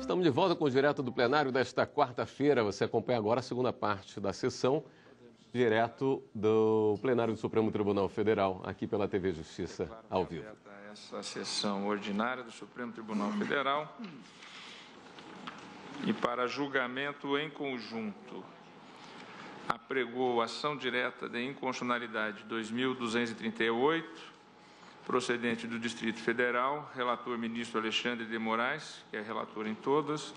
Estamos de volta com o Direto do Plenário desta quarta-feira. Você acompanha agora a segunda parte da sessão, direto do Plenário do Supremo Tribunal Federal, aqui pela TV Justiça, ao vivo. Essa sessão ordinária do Supremo Tribunal Federal e para julgamento em conjunto. Apregou ação direta de inconstitucionalidade 2.238, procedente do Distrito Federal, relator ministro Alexandre de Moraes, que é relator em todas,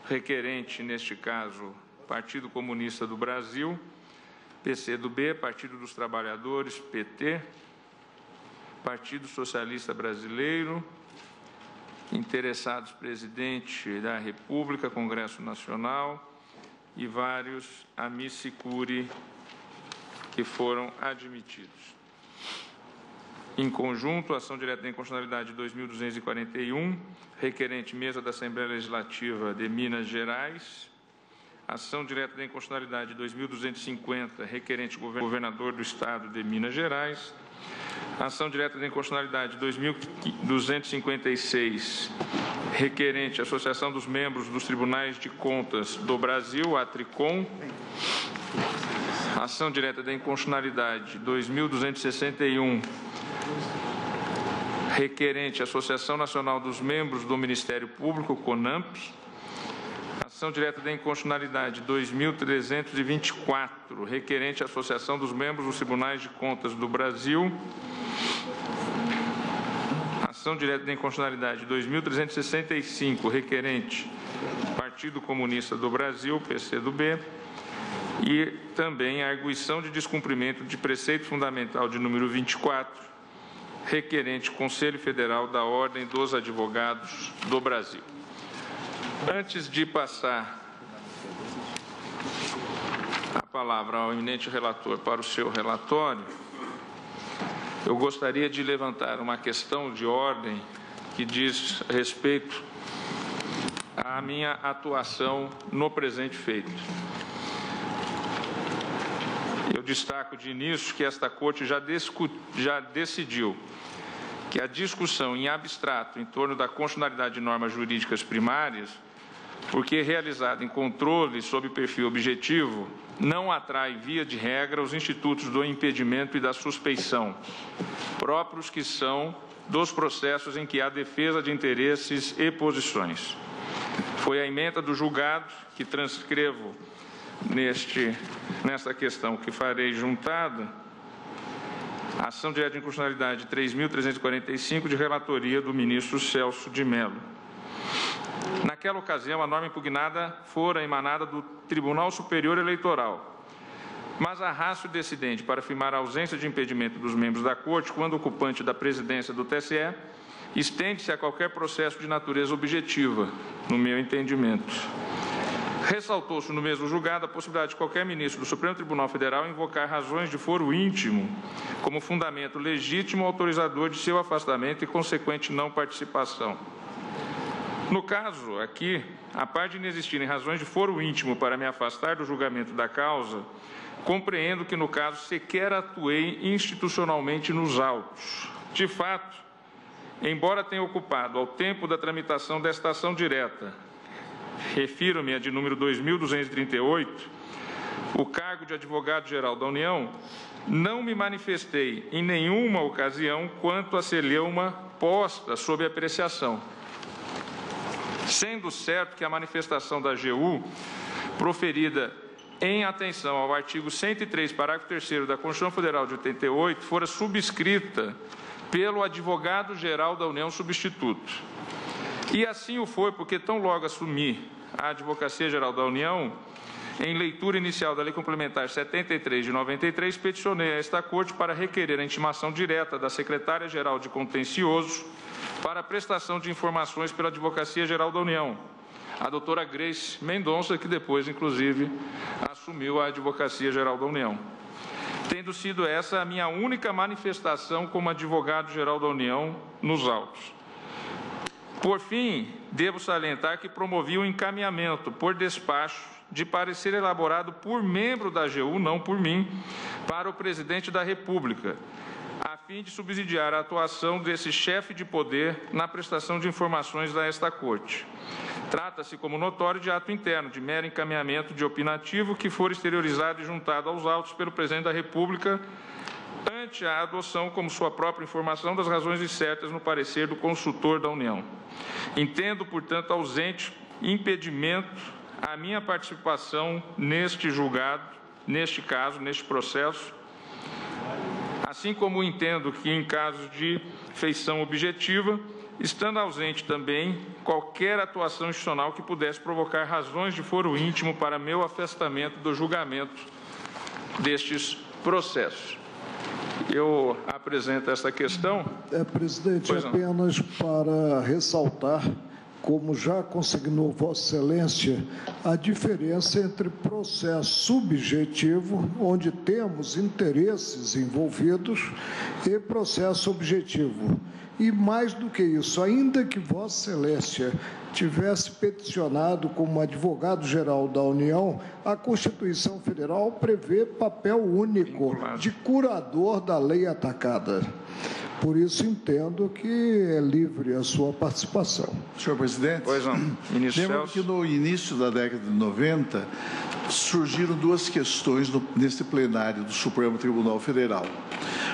requerente, neste caso, Partido Comunista do Brasil, PCdoB, Partido dos Trabalhadores, PT, Partido Socialista Brasileiro, interessados presidente da República, Congresso Nacional e vários amici curiae que foram admitidos. Em conjunto, ação direta de inconstitucionalidade 2.241, requerente Mesa da Assembleia Legislativa de Minas Gerais. Ação direta de inconstitucionalidade 2.250, requerente Governador do Estado de Minas Gerais. Ação direta de inconstitucionalidade 2.256, requerente Associação dos Membros dos Tribunais de Contas do Brasil, ATRICOM. Ação direta de inconstitucionalidade 2.261, requerente Associação Nacional dos Membros do Ministério Público, CONAMP. Ação direta de inconstitucionalidade 2.324, requerente Associação dos Membros dos Tribunais de Contas do Brasil. Ação direta de inconstitucionalidade 2.365, requerente Partido Comunista do Brasil, PCdoB. E também a arguição de descumprimento de preceito fundamental de número 24, requerente Conselho Federal da Ordem dos Advogados do Brasil. Antes de passar a palavra ao eminente relator para o seu relatório, eu gostaria de levantar uma questão de ordem que diz respeito à minha atuação no presente feito. Eu destaco de início que esta Corte já decidiu que a discussão em abstrato em torno da constitucionalidade de normas jurídicas primárias, porque realizada em controle sob perfil objetivo, não atrai, via de regra, os institutos do impedimento e da suspeição, próprios que são dos processos em que há defesa de interesses e posições. Foi a ementa do julgado que transcrevo nesta questão que farei juntada, a ação direta de inconstitucionalidade 3.345, de relatoria do ministro Celso de Mello. Naquela ocasião, a norma impugnada fora emanada do Tribunal Superior Eleitoral, mas a ratio decidente para afirmar a ausência de impedimento dos membros da Corte, quando ocupante da presidência do TSE, estende-se a qualquer processo de natureza objetiva, no meu entendimento. Ressaltou-se no mesmo julgado a possibilidade de qualquer ministro do Supremo Tribunal Federal invocar razões de foro íntimo como fundamento legítimo autorizador de seu afastamento e consequente não participação. No caso aqui, a par de inexistirem razões de foro íntimo para me afastar do julgamento da causa, compreendo que no caso sequer atuei institucionalmente nos autos. De fato, embora tenha ocupado ao tempo da tramitação desta ação direta, refiro-me a de número 2.238, o cargo de advogado-geral da União, não me manifestei em nenhuma ocasião quanto a celeuma posta sob apreciação, sendo certo que a manifestação da AGU, proferida em atenção ao artigo 103, parágrafo 3º da Constituição Federal de 88, fora subscrita pelo advogado-geral da União substituto. E assim o foi porque tão logo assumi a Advocacia Geral da União, em leitura inicial da Lei Complementar 73 de 93, peticionei a esta Corte para requerer a intimação direta da Secretária-Geral de Contencioso para a prestação de informações pela Advocacia Geral da União, a doutora Grace Mendonça, que depois, inclusive, assumiu a Advocacia Geral da União. Tendo sido essa a minha única manifestação como advogado-geral da União nos autos. Por fim, devo salientar que promovi o encaminhamento por despacho de parecer elaborado por membro da AGU, não por mim, para o Presidente da República, a fim de subsidiar a atuação desse chefe de poder na prestação de informações a esta Corte. Trata-se, como notório, de ato interno, de mero encaminhamento de opinativo que for exteriorizado e juntado aos autos pelo Presidente da República ante a adoção como sua própria informação das razões incertas no parecer do consultor da União. Entendo, portanto, ausente impedimento à minha participação neste julgado, neste caso, neste processo, assim como entendo que, em casos de feição objetiva, estando ausente também qualquer atuação institucional que pudesse provocar razões de foro íntimo para meu afastamento do julgamento destes processos. Eu apresento esta questão. Presidente, apenas para ressaltar, como já consignou Vossa Excelência, a diferença entre processo subjetivo, onde temos interesses envolvidos, e processo objetivo. E mais do que isso, ainda que Vossa Excelência tivesse peticionado como advogado-geral da União, a Constituição Federal prevê papel único de curador da lei atacada. Por isso, entendo que é livre a sua participação. Senhor presidente, pois não. Ministro lembro que no início da década de 90 surgiram duas questões neste plenário do Supremo Tribunal Federal.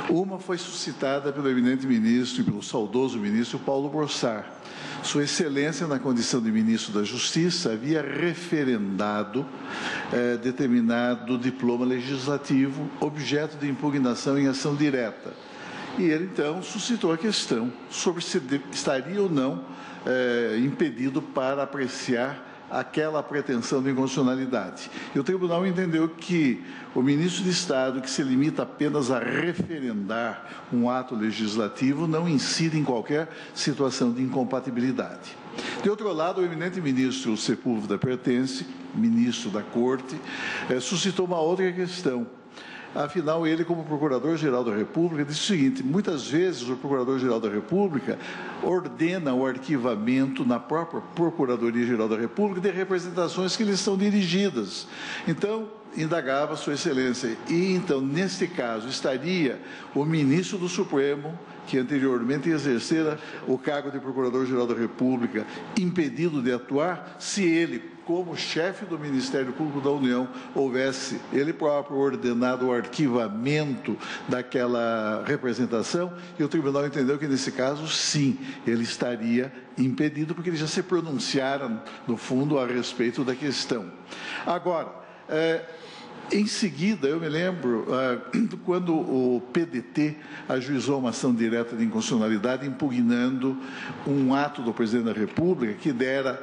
Uma foi suscitada pelo eminente ministro e pelo saudoso ministro Paulo Brossard. Sua Excelência, na condição de ministro da Justiça, havia referendado determinado diploma legislativo, objeto de impugnação em ação direta. E ele, então, suscitou a questão sobre se estaria ou não impedido para apreciar aquela pretensão de inconstitucionalidade. E o tribunal entendeu que o ministro de Estado, que se limita apenas a referendar um ato legislativo, não incide em qualquer situação de incompatibilidade. De outro lado, o eminente ministro Sepúlveda Pertence, ministro da Corte, suscitou uma outra questão. Afinal, ele, como Procurador-Geral da República, disse o seguinte: muitas vezes o Procurador-Geral da República ordena o arquivamento na própria Procuradoria-Geral da República de representações que lhes são dirigidas. Então, indagava Sua Excelência, e então, neste caso, estaria o ministro do Supremo, que anteriormente exercera o cargo de Procurador-Geral da República, impedido de atuar, se ele, como chefe do Ministério Público da União, houvesse ele próprio ordenado o arquivamento daquela representação, e o tribunal entendeu que, nesse caso, sim, ele estaria impedido, porque eles já se pronunciaram, no fundo, a respeito da questão. Agora, em seguida, eu me lembro, quando o PDT ajuizou uma ação direta de inconstitucionalidade impugnando um ato do Presidente da República que dera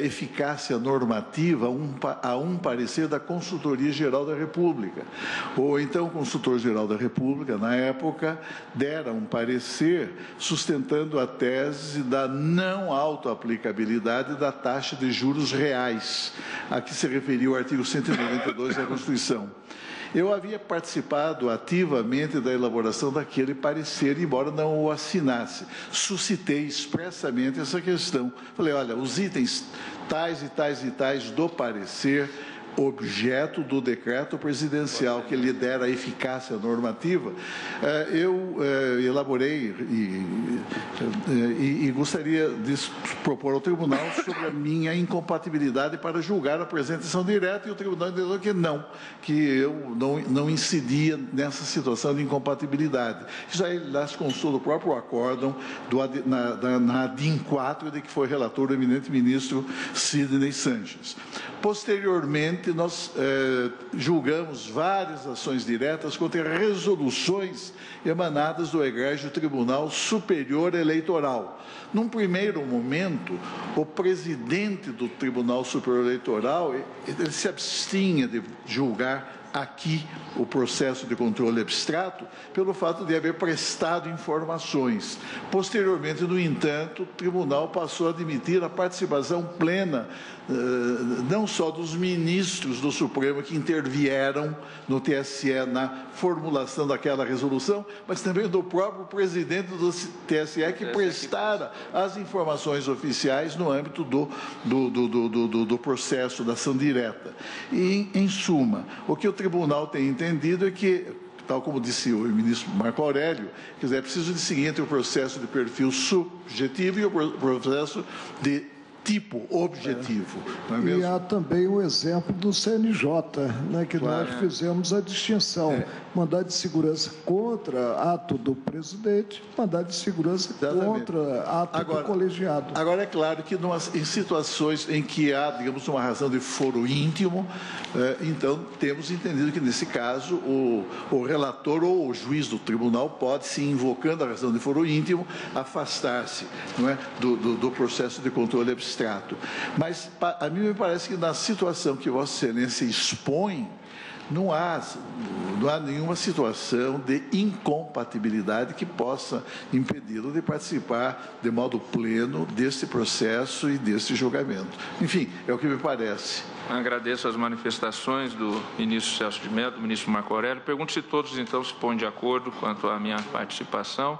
eficácia normativa a um parecer da Consultoria-Geral da República. Ou então o Consultor-Geral da República, na época, dera um parecer sustentando a tese da não autoaplicabilidade da taxa de juros reais, a que se referia o artigo 192 da Constituição. Eu havia participado ativamente da elaboração daquele parecer, embora não o assinasse. Suscitei expressamente essa questão. Falei, olha, os itens tais e tais e tais do parecer, objeto do decreto presidencial que lhe dera a eficácia normativa, eu elaborei e gostaria de propor ao tribunal sobre a minha incompatibilidade para julgar a apresentação direta, e o tribunal entendeu que eu não incidia nessa situação de incompatibilidade. Isso aí constou do próprio acórdão na ADIM 4, de que foi relator o eminente ministro Sidney Sanches. Posteriormente, nós julgamos várias ações diretas contra resoluções emanadas do Egrégio Tribunal Superior Eleitoral. Num primeiro momento, o presidente do Tribunal Superior Eleitoral ele se abstinha de julgar aqui o processo de controle abstrato pelo fato de haver prestado informações. Posteriormente, no entanto, o tribunal passou a admitir a participação plena não só dos ministros do Supremo que intervieram no TSE na formulação daquela resolução, mas também do próprio presidente do TSE que prestara as informações oficiais no âmbito do processo da ação direta. E, em suma, o que o tribunal tem entendido é que tal como disse o ministro Marco Aurélio, quer dizer, é preciso de seguinte o processo de perfil subjetivo e o processo de tipo objetivo. Não é mesmo? E há também o exemplo do CNJ, né, que nós fizemos a distinção. Mandado de segurança contra ato do presidente, mandado de segurança contra ato do colegiado. Agora, é claro que em situações em que há, digamos, uma razão de foro íntimo, então temos entendido que, nesse caso, o relator ou o juiz do tribunal pode, se invocando a razão de foro íntimo, afastar-se, não é, do processo de controle abstrato. Mas, a mim me parece que, na situação que Vossa Excelência expõe, não há nenhuma situação de incompatibilidade que possa impedi-lo de participar de modo pleno deste processo e deste julgamento. Enfim, é o que me parece. Agradeço as manifestações do ministro Celso de Mello, do ministro Marco Aurélio. Pergunto se todos, então, se põem de acordo quanto à minha participação.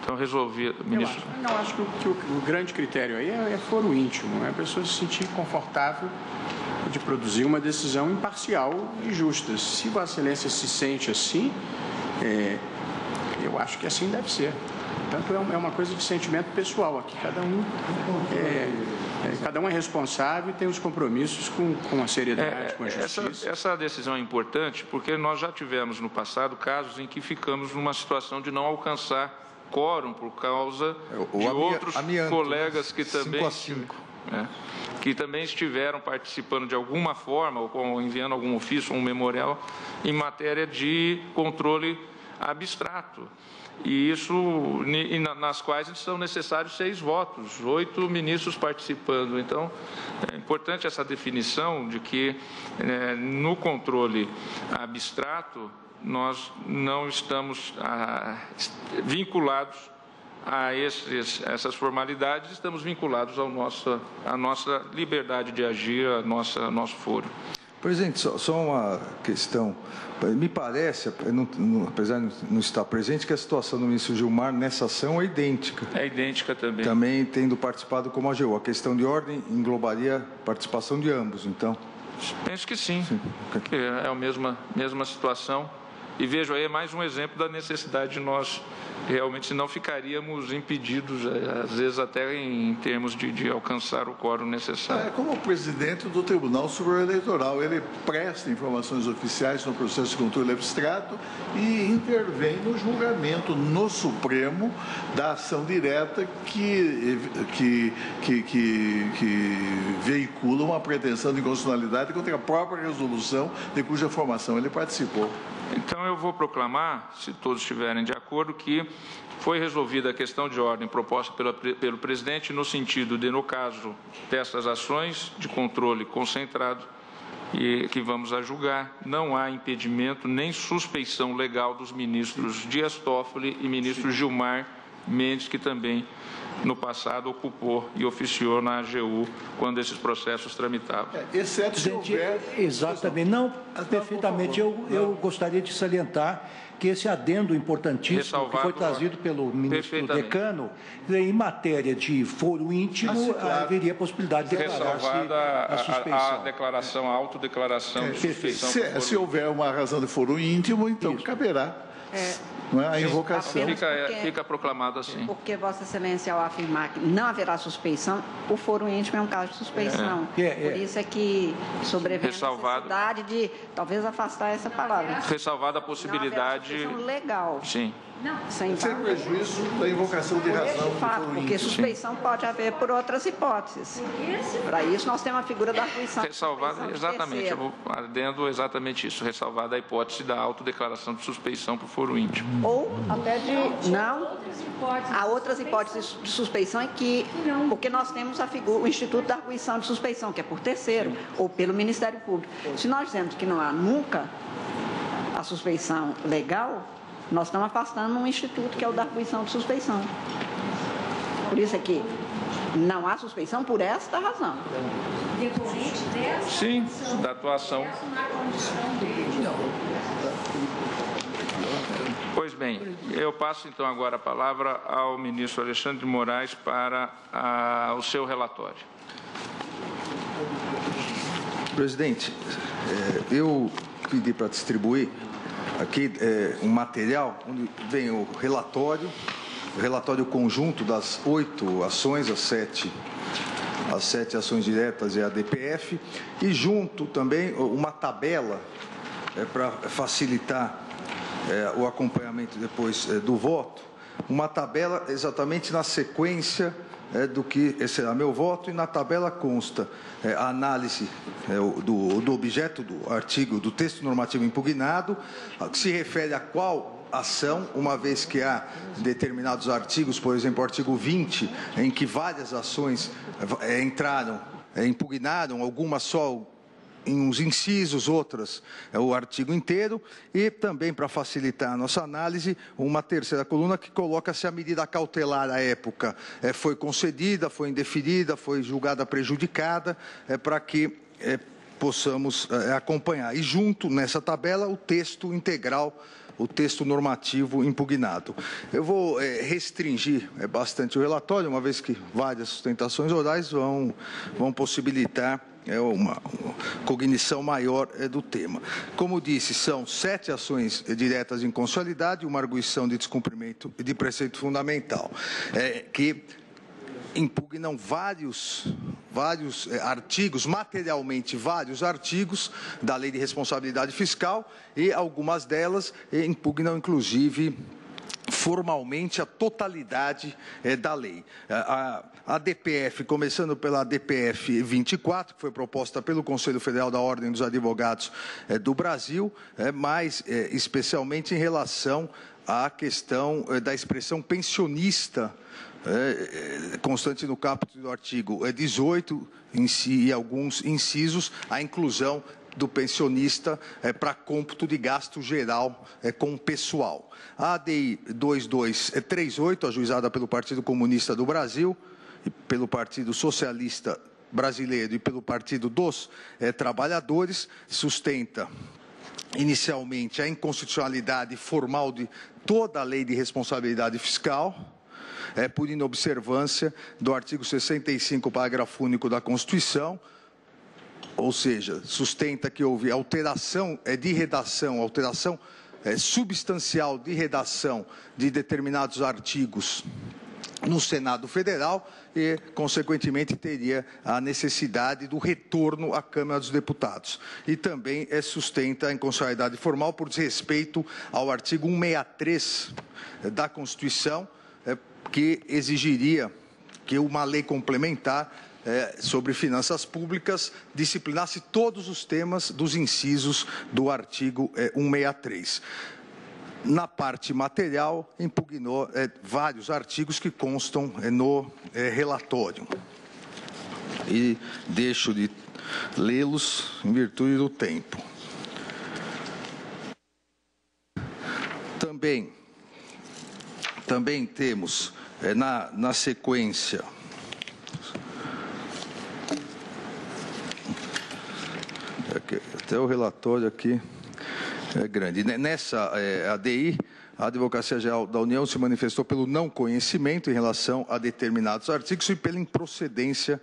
Então, resolvi, ministro. Não, acho que o grande critério aí é foro íntimo, é a pessoa se sentir confortável de produzir uma decisão imparcial e justa. Se Vossa Excelência se sente assim, eu acho que assim deve ser. Portanto, é uma coisa de sentimento pessoal aqui. Cada um é responsável e tem os compromissos com a seriedade, com a justiça. Essa decisão é importante porque nós já tivemos no passado casos em que ficamos numa situação de não alcançar quórum por causa de outros colegas que também... 5-5. Que também estiveram participando de alguma forma, ou enviando algum ofício, um memorial, em matéria de controle abstrato. E nas quais são necessários 6 votos, 8 ministros participando. Então, é importante essa definição de que, no controle abstrato, nós não estamos vinculados a essas formalidades, estamos vinculados à nossa liberdade de agir, ao nosso foro. Presidente, só uma questão. Me parece, apesar de não estar presente, que a situação do ministro Gilmar nessa ação é idêntica. É idêntica também. Também tendo participado como AGU. A questão de ordem englobaria a participação de ambos, então? Penso que sim. Que é a mesma situação. E vejo aí mais um exemplo da necessidade de nós realmente, senão ficaríamos impedidos, às vezes até em termos de alcançar o quórum necessário. Como presidente do Tribunal Superior Eleitoral, ele presta informações oficiais no processo de controle abstrato e intervém no julgamento no Supremo da ação direta que veicula uma pretensão de inconstitucionalidade contra a própria resolução de cuja formação ele participou. Então, eu vou proclamar, se todos estiverem de acordo, que foi resolvida a questão de ordem proposta pelo presidente no sentido de, no caso dessas ações de controle concentrado e que vamos a julgar, não há impedimento nem suspeição legal dos ministros Dias Toffoli e ministro Gilmar Mendes, que também no passado ocupou e oficiou na AGU quando esses processos tramitavam. Exceto se houver... Exatamente. Não, perfeitamente. Eu gostaria de salientar que esse adendo importantíssimo que foi trazido pelo ministro Decano, em matéria de foro íntimo, haveria a possibilidade de declarar-se a suspeição. A autodeclaração de suspeição. Se houver uma razão de foro íntimo, então caberá. Não é? A invocação. Fica proclamado assim. Porque Vossa Excelência, ao afirmar que não haverá suspeição, o foro íntimo é um caso de suspeição. Por isso é que sobrevém a necessidade de talvez afastar essa palavra. Ressalvada a possibilidade... Não haverá legal. Sim. Não, sem prejuízo da invocação de razão. Porque suspeição pode haver por outras hipóteses. Para isso, nós temos a figura da arguição. Ressalvada, exatamente, eu vou adendo exatamente isso, ressalvada a hipótese da autodeclaração de suspeição por foro íntimo. Ou até de não. Há outras hipóteses de suspeição porque nós temos a figura, o Instituto da Arguição de Suspeição, que é por terceiro, ou pelo Ministério Público. Se nós dizemos que não há nunca a suspeição legal, nós estamos afastando um instituto que é o da arguição de suspeição. Por isso é que não há suspeição por esta razão. Sim, da atuação. Pois bem, eu passo então agora a palavra ao ministro Alexandre de Moraes para o seu relatório. Presidente, eu pedi para distribuir aqui um material onde vem o relatório conjunto das 8 ações, as 7 ações diretas e a DPF, e junto também uma tabela para facilitar o acompanhamento depois do voto, uma tabela exatamente na sequência do que será meu voto, e na tabela consta a análise do objeto do artigo, do texto normativo impugnado, que se refere a qual ação, uma vez que há determinados artigos, por exemplo, o artigo 20, em que várias ações impugnaram, algumas só em uns incisos, outras o artigo inteiro, e também, para facilitar a nossa análise, uma terceira coluna que coloca se a medida cautelar à época foi concedida, foi indeferida, foi julgada prejudicada, para que possamos acompanhar. E junto nessa tabela o texto integral, o texto normativo impugnado. Eu vou restringir bastante o relatório, uma vez que várias sustentações orais vão possibilitar uma cognição maior do tema. Como disse, são 7 ações diretas de inconstitucionalidade, uma arguição de descumprimento de preceito fundamental, que impugnam vários artigos, materialmente vários artigos da Lei de Responsabilidade Fiscal, e algumas delas impugnam, inclusive, formalmente a totalidade da lei. A DPF, começando pela DPF 24, que foi proposta pelo Conselho Federal da Ordem dos Advogados do Brasil, mas especialmente em relação à questão da expressão pensionista, constante no caput do artigo 18 e alguns incisos, a inclusão do pensionista para cômputo de gasto geral com o pessoal. A ADI 2238, ajuizada pelo Partido Comunista do Brasil, e pelo Partido Socialista Brasileiro e pelo Partido dos Trabalhadores, sustenta inicialmente a inconstitucionalidade formal de toda a Lei de Responsabilidade Fiscal, por inobservância do artigo 65, parágrafo único da Constituição, ou seja, sustenta que houve alteração de redação, alteração substancial de redação de determinados artigos no Senado Federal e, consequentemente, teria a necessidade do retorno à Câmara dos Deputados. E também sustenta a inconstitucionalidade formal por desrespeito ao artigo 163 da Constituição, que exigiria que uma lei complementar sobre finanças públicas disciplinasse todos os temas dos incisos do artigo 163. Na parte material, impugnou vários artigos que constam no relatório. E deixo de lê-los em virtude do tempo. Também temos, na sequência, até o relatório aqui é grande. Nessa ADI, a Advocacia Geral da União se manifestou pelo não conhecimento em relação a determinados artigos e pela improcedência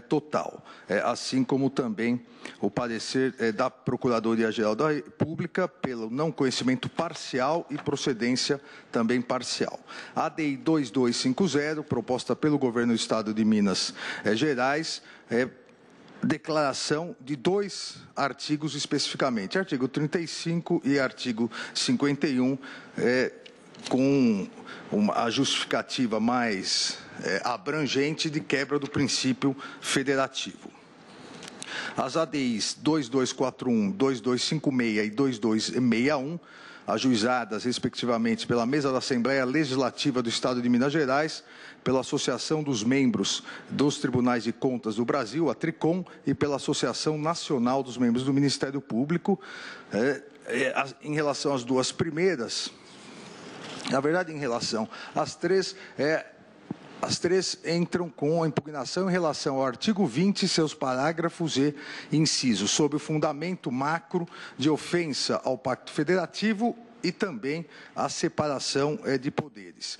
total, assim como também o parecer da Procuradoria-Geral da República pelo não conhecimento parcial e procedência também parcial. A ADI 2250, proposta pelo Governo do Estado de Minas Gerais, declaração de 2 artigos especificamente, artigo 35 e artigo 51, com a justificativa mais abrangente de quebra do princípio federativo. As ADIs 2241, 2256 e 2261, ajuizadas, respectivamente, pela Mesa da Assembleia Legislativa do Estado de Minas Gerais, pela Associação dos Membros dos Tribunais de Contas do Brasil, a TRICOM, e pela Associação Nacional dos Membros do Ministério Público. Em relação às 2 primeiras, na verdade, em relação às 3, as 3 entram com a impugnação em relação ao artigo 20, seus parágrafos e incisos, sob o fundamento macro de ofensa ao Pacto Federativo e também a separação de poderes.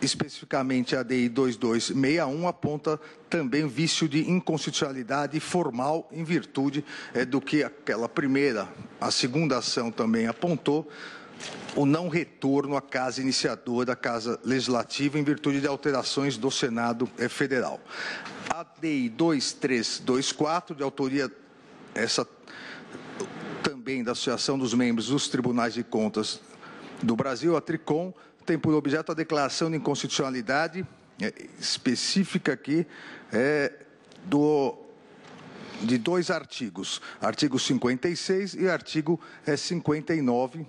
especificamente a ADI 2261, aponta também vício de inconstitucionalidade formal em virtude do que a segunda ação também apontou, o não retorno à casa iniciadora, à casa legislativa, em virtude de alterações do Senado Federal. A ADI 2324, de autoria também da Associação dos Membros dos Tribunais de Contas do Brasil, a TRICON, tem por objeto a declaração de inconstitucionalidade específica aqui de 2 artigos, artigo 56 e artigo 59,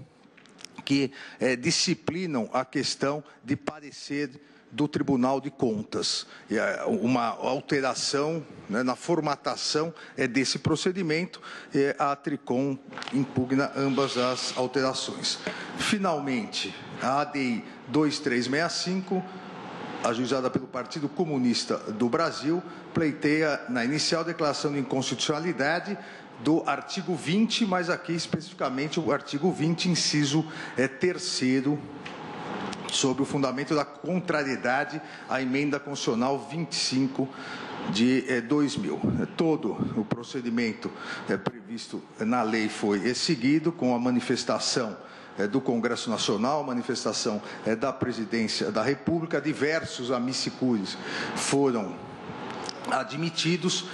que disciplinam a questão de parecer do Tribunal de Contas. Uma alteração na formatação desse procedimento, a TRICON impugna ambas as alterações. Finalmente, a ADI 2365, ajuizada pelo Partido Comunista do Brasil, pleiteia na inicial declaração de inconstitucionalidade do artigo 20, mas aqui especificamente o artigo 20, inciso 3º, sobre o fundamento da contrariedade à emenda constitucional 25 de 2000. Todo o procedimento previsto na lei foi seguido, com a manifestação do Congresso Nacional, manifestação da Presidência da República. Diversos amici curiae foram admitidos.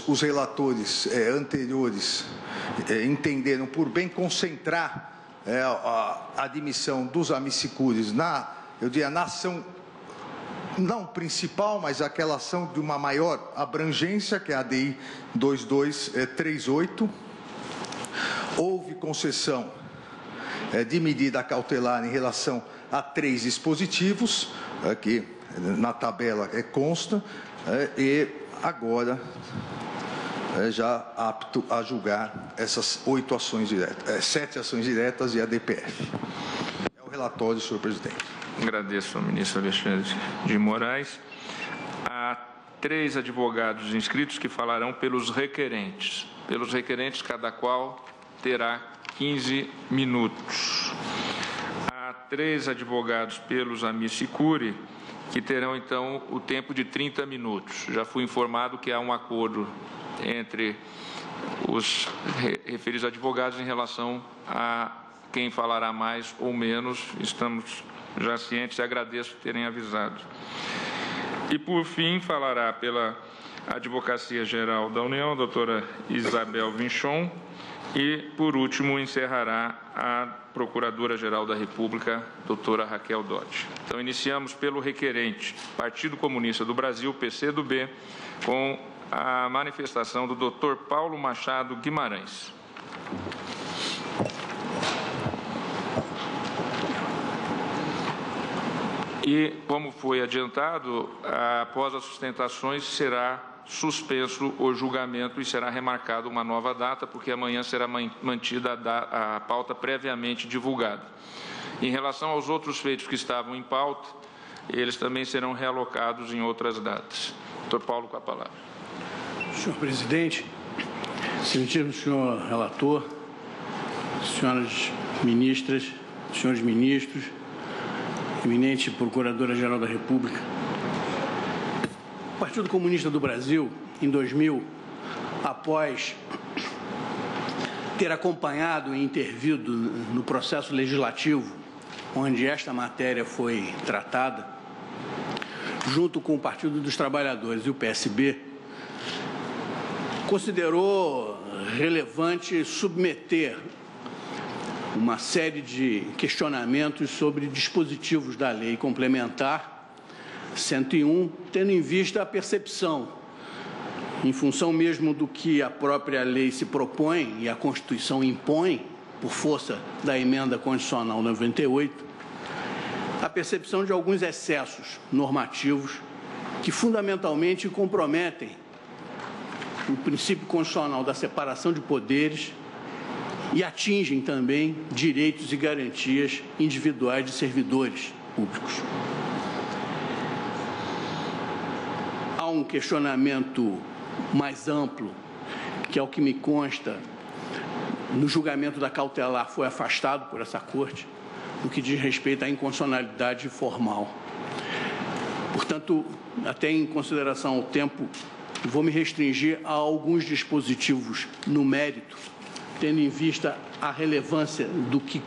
Os relatores anteriores entenderam por bem concentrar a admissão dos amici curiae na ação não principal, mas aquela ação de uma maior abrangência, que é a ADI 2238. Houve concessão de medida cautelar em relação a 3 dispositivos, aqui na tabela consta, e agora já apto a julgar essas 8 ações diretas, 7 ações diretas e a DPF. É o relatório, senhor presidente. Agradeço ao ministro Alexandre de Moraes. Há 3 advogados inscritos que falarão pelos requerentes. Pelos requerentes, cada qual terá 15 minutos. Há 3 advogados pelos amici curiae que terão, então, o tempo de 30 minutos. Já fui informado que há um acordo entre os referidos advogados em relação a quem falará mais ou menos. Estamos já cientes e agradeço terem avisado. E, por fim, falará pela Advocacia Geral da União, a doutora Isabel Vinchon, e, por último, encerrará a Procuradora-Geral da República, doutora Raquel Dodge. Então, iniciamos pelo requerente, Partido Comunista do Brasil, PCdoB, com a manifestação do doutor Paulo Machado Guimarães. E, como foi adiantado, após as sustentações será suspenso o julgamento e será remarcada uma nova data, porque amanhã será mantida a pauta previamente divulgada. Em relação aos outros feitos que estavam em pauta, eles também serão realocados em outras datas. Doutor Paulo, com a palavra. Senhor presidente, excelentíssimo senhor relator, senhoras ministras, senhores ministros, eminente Procuradora-Geral da República, o Partido Comunista do Brasil, em 2000, após ter acompanhado e intervido no processo legislativo, onde esta matéria foi tratada, junto com o Partido dos Trabalhadores e o PSB, considerou relevante submeter uma série de questionamentos sobre dispositivos da lei complementar 101, tendo em vista a percepção, em função mesmo do que a própria lei se propõe e a Constituição impõe, por força da emenda constitucional 98, a percepção de alguns excessos normativos que fundamentalmente comprometem o princípio constitucional da separação de poderes e atingem também direitos e garantias individuais de servidores públicos. Há um questionamento mais amplo, que, ao que me consta, no julgamento da cautelar foi afastado por essa Corte, no que diz respeito à inconstitucionalidade formal. Portanto, até em consideração ao tempo, vou me restringir a alguns dispositivos no mérito, tendo em vista a relevância do que,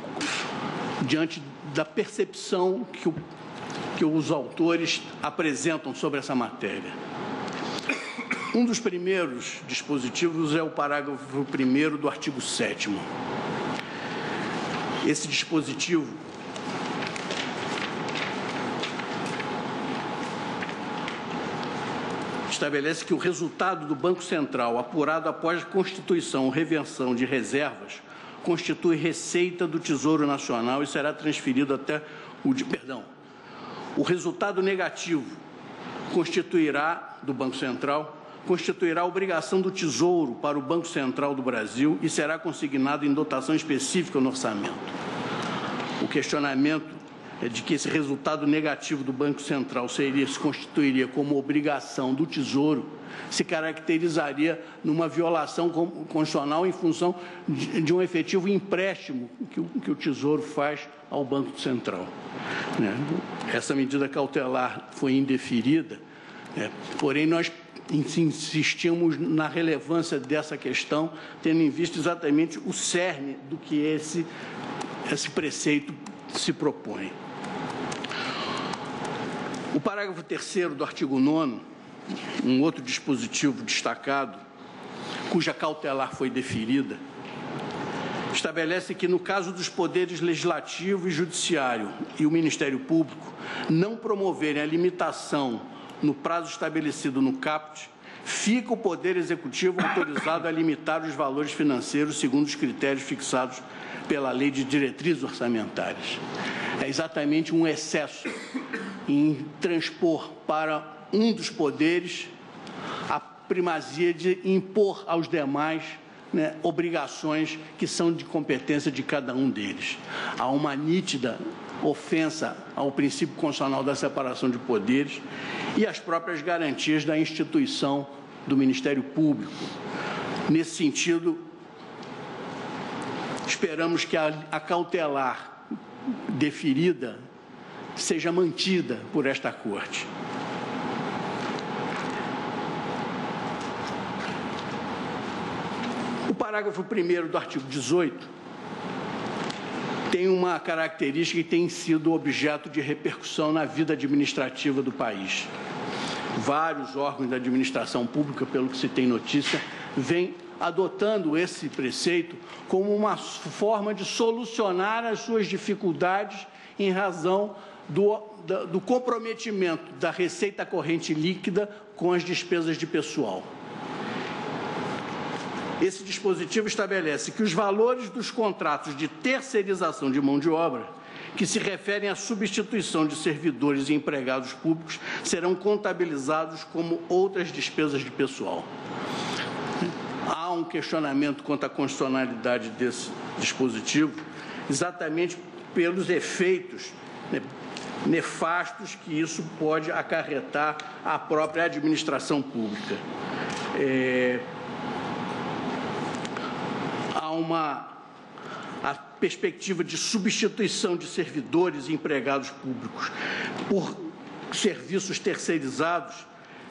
diante da percepção que os autores apresentam sobre essa matéria. Um dos primeiros dispositivos é o parágrafo 1º do artigo 7º. Esse dispositivo estabelece que o resultado do Banco Central, apurado após a constituição ou reversão de reservas, constitui receita do Tesouro Nacional e será transferido até o resultado negativo do Banco Central constituirá a obrigação do Tesouro para o Banco Central do Brasil e será consignado em dotação específica no orçamento. O questionamento é de que esse resultado negativo do Banco Central se constituiria como obrigação do Tesouro, se caracterizaria numa violação constitucional em função de um efetivo empréstimo que o Tesouro faz ao Banco Central. Essa medida cautelar foi indeferida, porém nós insistimos na relevância dessa questão, tendo em vista exatamente o cerne do que esse preceito se propõe. O parágrafo 3º do artigo 9º, um outro dispositivo destacado, cuja cautelar foi deferida, estabelece que, no caso dos poderes legislativo e judiciário e o Ministério Público não promoverem a limitação no prazo estabelecido no caput, fica o Poder Executivo autorizado a limitar os valores financeiros segundo os critérios fixados pela Lei de Diretrizes Orçamentárias. É exatamente um excesso em transpor para um dos poderes a primazia de impor aos demais obrigações que são de competência de cada um deles. Há uma nítida ofensa ao princípio constitucional da separação de poderes e às próprias garantias da instituição do Ministério Público. Nesse sentido, esperamos que a cautelar deferida seja mantida por esta Corte. O parágrafo 1º do artigo 18 tem uma característica que tem sido objeto de repercussão na vida administrativa do país. Vários órgãos da administração pública, pelo que se tem notícia, vêm adotando esse preceito como uma forma de solucionar as suas dificuldades em razão do comprometimento da receita corrente líquida com as despesas de pessoal. Esse dispositivo estabelece que os valores dos contratos de terceirização de mão de obra, que se referem à substituição de servidores e empregados públicos, serão contabilizados como outras despesas de pessoal. Há um questionamento quanto à constitucionalidade desse dispositivo, exatamente pelos efeitos nefastos que isso pode acarretar à própria administração pública. A perspectiva de substituição de servidores e empregados públicos por serviços terceirizados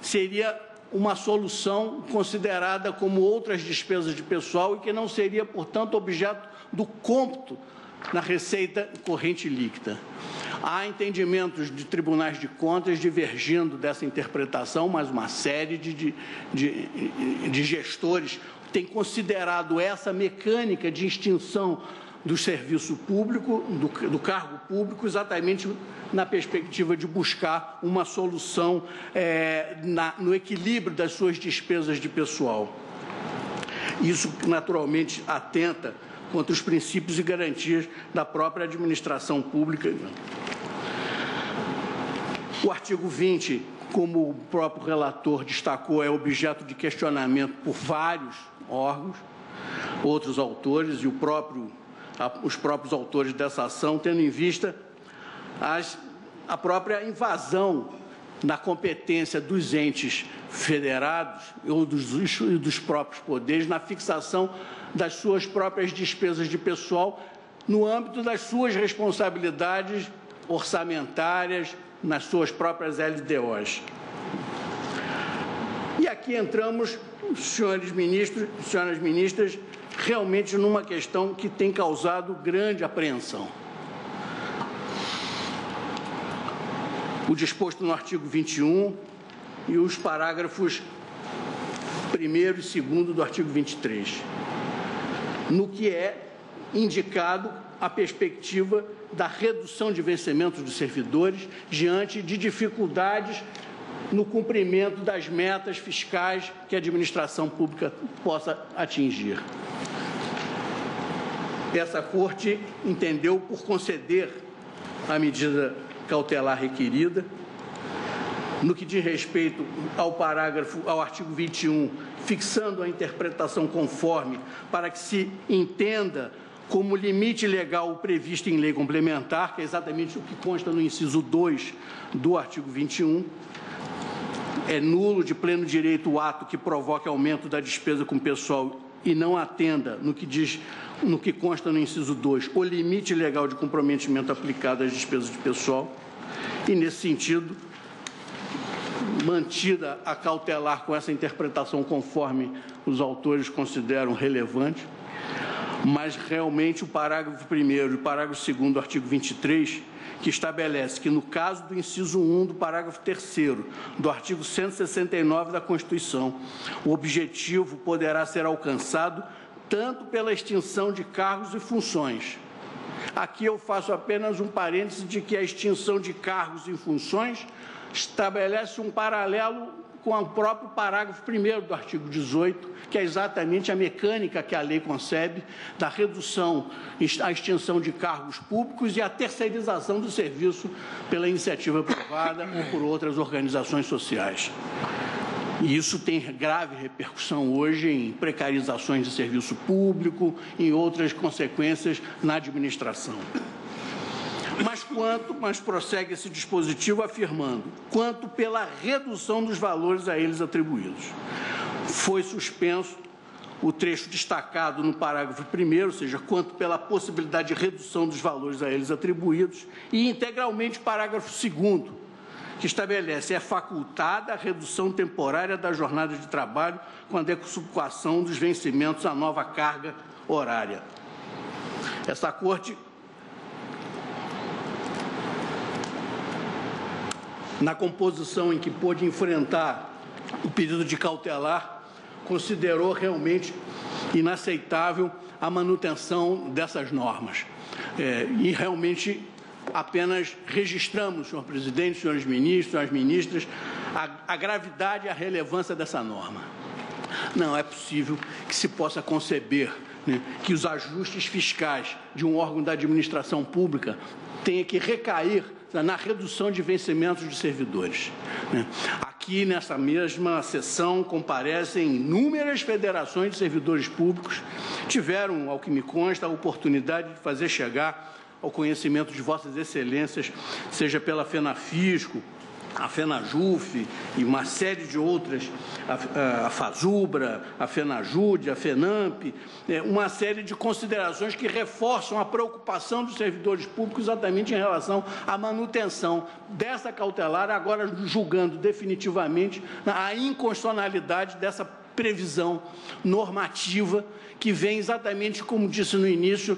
seria uma solução considerada como outras despesas de pessoal e que não seria, portanto, objeto do cômputo na receita corrente líquida. Há entendimentos de tribunais de contas divergindo dessa interpretação, mas uma série de gestores tem considerado essa mecânica de extinção do serviço público, do cargo público, exatamente na perspectiva de buscar uma solução no equilíbrio das suas despesas de pessoal. Isso, naturalmente, atenta contra os princípios e garantias da própria administração pública. O artigo 20, como o próprio relator destacou, é objeto de questionamento por vários órgãos, outros autores e os próprios autores dessa ação, tendo em vista a própria invasão na competência dos entes federados ou dos próprios poderes na fixação das suas próprias despesas de pessoal no âmbito das suas responsabilidades orçamentárias, nas suas próprias LDOs. E aqui entramos, senhores ministros, senhoras ministras, realmente numa questão que tem causado grande apreensão. O disposto no artigo 21 e os parágrafos 1º e 2º do artigo 23, no que é indicado a perspectiva da redução de vencimentos dos servidores diante de dificuldades no cumprimento das metas fiscais que a administração pública possa atingir. Essa Corte entendeu por conceder a medida cautelar requerida. No que diz respeito ao artigo 21, fixando a interpretação conforme para que se entenda como limite legal previsto em lei complementar, que é exatamente o que consta no inciso 2 do artigo 21, é nulo de pleno direito o ato que provoque aumento da despesa com pessoal e não atenda, no que consta no inciso 2, o limite legal de comprometimento aplicado às despesas de pessoal. E, nesse sentido, mantida a cautelar com essa interpretação conforme os autores consideram relevante, mas realmente o parágrafo 1º e o parágrafo 2º do artigo 23, que estabelece que, no caso do inciso 1 do parágrafo 3º do artigo 169 da Constituição, o objetivo poderá ser alcançado tanto pela extinção de cargos e funções. Aqui eu faço apenas um parêntese de que a extinção de cargos e funções estabelece um paralelo com o próprio parágrafo 1º do artigo 18, que é exatamente a mecânica que a lei concebe da redução, a extinção de cargos públicos e a terceirização do serviço pela iniciativa privada ou por outras organizações sociais. E isso tem grave repercussão hoje em precarizações de serviço público, em outras consequências na administração. Mas prossegue esse dispositivo afirmando, quanto pela redução dos valores a eles atribuídos. Foi suspenso o trecho destacado no parágrafo 1º, ou seja, quanto pela possibilidade de redução dos valores a eles atribuídos, e integralmente o parágrafo 2º, que estabelece é facultada a redução temporária da jornada de trabalho com a desocupação dos vencimentos à nova carga horária. Essa Corte, na composição em que pôde enfrentar o pedido de cautelar, considerou realmente inaceitável a manutenção dessas normas. E realmente apenas registramos, senhor presidente, senhores ministros, senhoras ministras, a gravidade e a relevância dessa norma. Não é possível que se possa conceber, né, que os ajustes fiscais de um órgão da administração pública tenha que recair na redução de vencimentos de servidores. Aqui, nessa mesma sessão, comparecem inúmeras federações de servidores públicos, tiveram, ao que me consta, a oportunidade de fazer chegar ao conhecimento de vossas excelências, seja pela FENAFISCO, a FENAJUF e uma série de outras, a FASUBRA, a FENAJUDE, a FENAMP, uma série de considerações que reforçam a preocupação dos servidores públicos exatamente em relação à manutenção dessa cautelar, agora julgando definitivamente a inconstitucionalidade dessa previsão normativa que vem exatamente, como disse no início,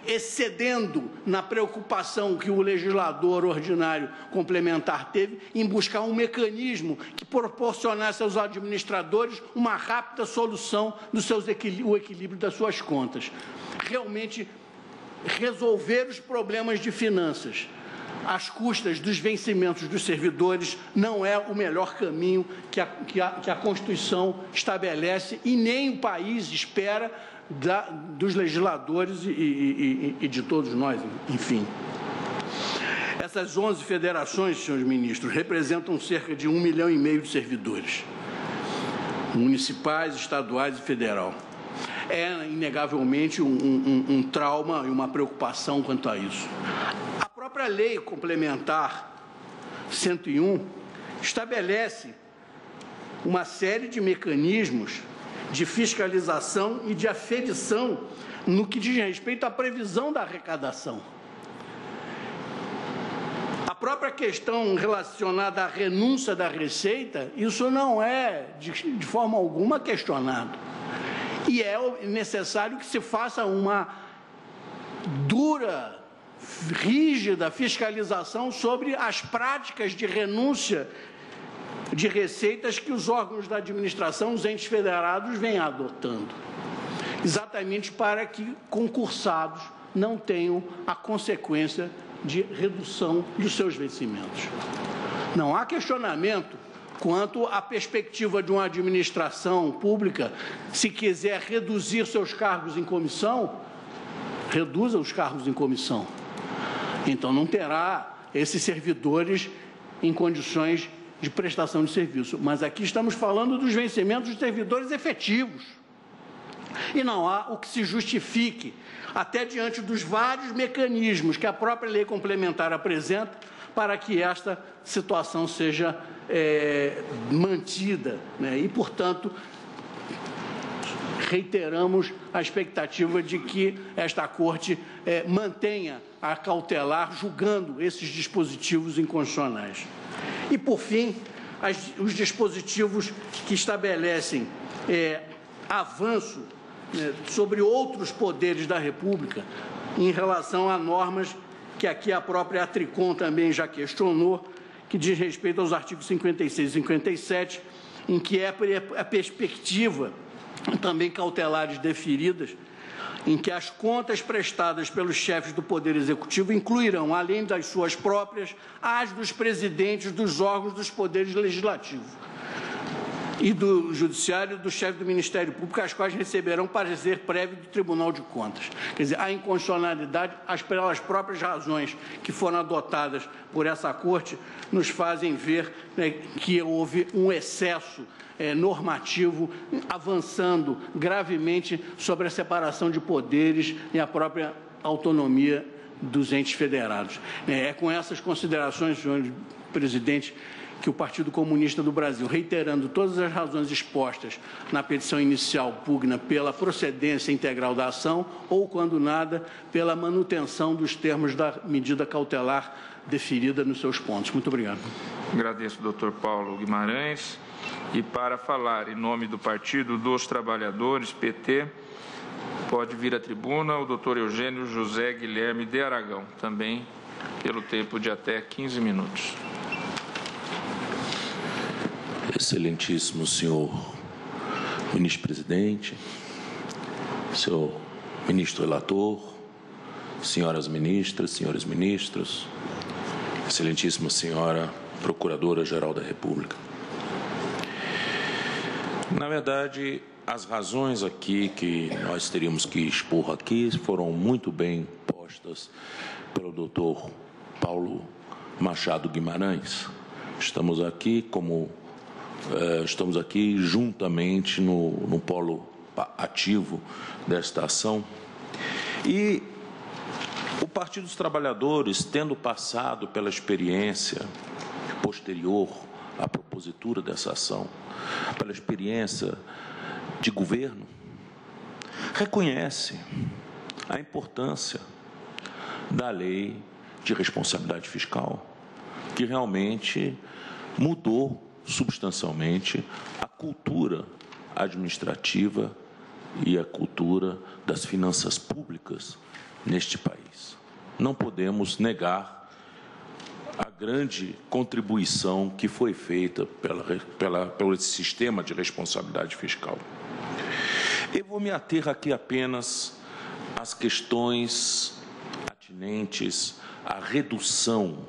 excedendo na preocupação que o legislador ordinário complementar teve em buscar um mecanismo que proporcionasse aos administradores uma rápida solução do o equilíbrio das suas contas. Realmente, resolver os problemas de finanças às custas dos vencimentos dos servidores não é o melhor caminho que a Constituição estabelece e nem o país espera dos legisladores e de todos nós, enfim. Essas 11 federações, senhores ministros, representam cerca de 1,5 milhão de servidores, municipais, estaduais e federal. É, inegavelmente, um trauma e uma preocupação quanto a isso. A própria lei complementar 101 estabelece uma série de mecanismos de fiscalização e de aferição no que diz respeito à previsão da arrecadação. A própria questão relacionada à renúncia da Receita, isso não é, de forma alguma, questionado. E é necessário que se faça uma dura, rígida fiscalização sobre as práticas de renúncia de receitas que os órgãos da administração, os entes federados, vêm adotando. Exatamente para que concursados não tenham a consequência de redução dos seus vencimentos. Não há questionamento quanto à perspectiva de uma administração pública, se quiser reduzir seus cargos em comissão, reduza os cargos em comissão. Então, não terá esses servidores em condições de prestação de serviço. Mas aqui estamos falando dos vencimentos dos servidores efetivos. E não há o que se justifique, até diante dos vários mecanismos que a própria lei complementar apresenta, para que esta situação seja mantida, né? E, portanto, reiteramos a expectativa de que esta Corte mantenha a cautelar, julgando esses dispositivos inconstitucionais. E, por fim, os dispositivos que estabelecem avanço sobre outros poderes da República em relação a normas que aqui a própria Atricom também já questionou, que diz respeito aos artigos 56 e 57, em que é a perspectiva também cautelares deferidas, em que as contas prestadas pelos chefes do Poder Executivo incluirão, além das suas próprias, as dos presidentes dos órgãos dos poderes legislativos e do Judiciário e do chefe do Ministério Público, as quais receberão parecer prévio do Tribunal de Contas. Quer dizer, a inconstitucionalidade, pelas próprias razões que foram adotadas por essa Corte, nos fazem ver que houve um excesso normativo, avançando gravemente sobre a separação de poderes e a própria autonomia dos entes federados. É com essas considerações, senhor presidente, que o Partido Comunista do Brasil, reiterando todas as razões expostas na petição inicial, pugna pela procedência integral da ação ou, quando nada, pela manutenção dos termos da medida cautelar deferida nos seus pontos. Muito obrigado. Agradeço, doutor Paulo Guimarães. E para falar em nome do Partido dos Trabalhadores, PT, pode vir à tribuna o doutor Eugênio José Guilherme de Aragão, também pelo tempo de até 15 minutos. Excelentíssimo senhor ministro-presidente, senhor ministro relator, senhoras ministras, senhores ministros, excelentíssima senhora procuradora-geral da República. Na verdade, as razões aqui que nós teríamos que expor aqui foram muito bem postas pelo doutor Paulo Machado Guimarães. Estamos aqui juntamente no polo ativo desta ação. E o Partido dos Trabalhadores, tendo passado pela experiência posterior à propositura dessa ação, pela experiência de governo, reconhece a importância da lei de responsabilidade fiscal, que realmente mudou substancialmente a cultura administrativa e a cultura das finanças públicas neste país. Não podemos negar a grande contribuição que foi feita pelo sistema de responsabilidade fiscal. Eu vou me ater aqui apenas às questões atinentes à redução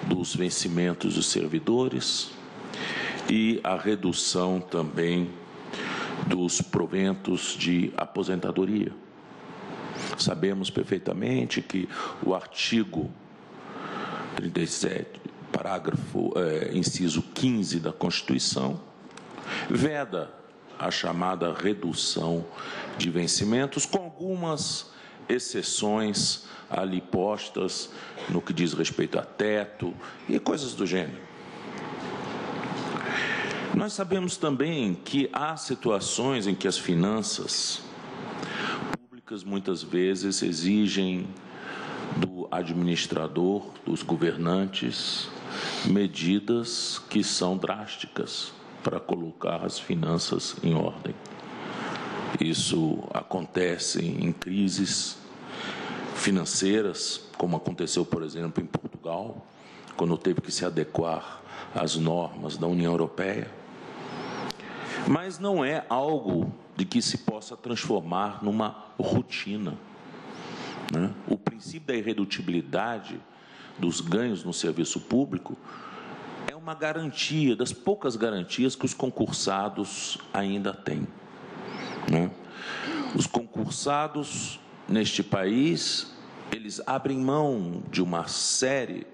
dos vencimentos dos servidores e a redução também dos proventos de aposentadoria. Sabemos perfeitamente que o artigo 37, inciso 15 da Constituição, veda a chamada redução de vencimentos, com algumas exceções ali postas no que diz respeito a teto e coisas do gênero. Nós sabemos também que há situações em que as finanças públicas muitas vezes exigem do do administrador, dos governantes, medidas que são drásticas para colocar as finanças em ordem. Isso acontece em crises financeiras, como aconteceu, por exemplo, em Portugal, quando teve que se adequar às normas da União Europeia. Mas não é algo de que se possa transformar numa rotina, né? O princípio da irredutibilidade dos ganhos no serviço público é uma garantia, das poucas garantias que os concursados ainda têm, né? Os concursados neste país, eles abrem mão de uma série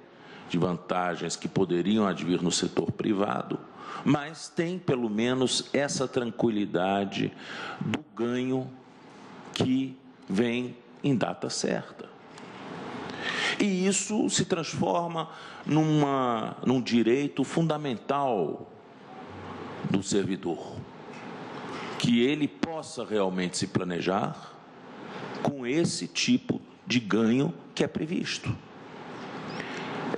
de vantagens que poderiam advir no setor privado, mas tem pelo menos essa tranquilidade do ganho que vem em data certa. E isso se transforma num direito fundamental do servidor, que ele possa realmente se planejar com esse tipo de ganho que é previsto.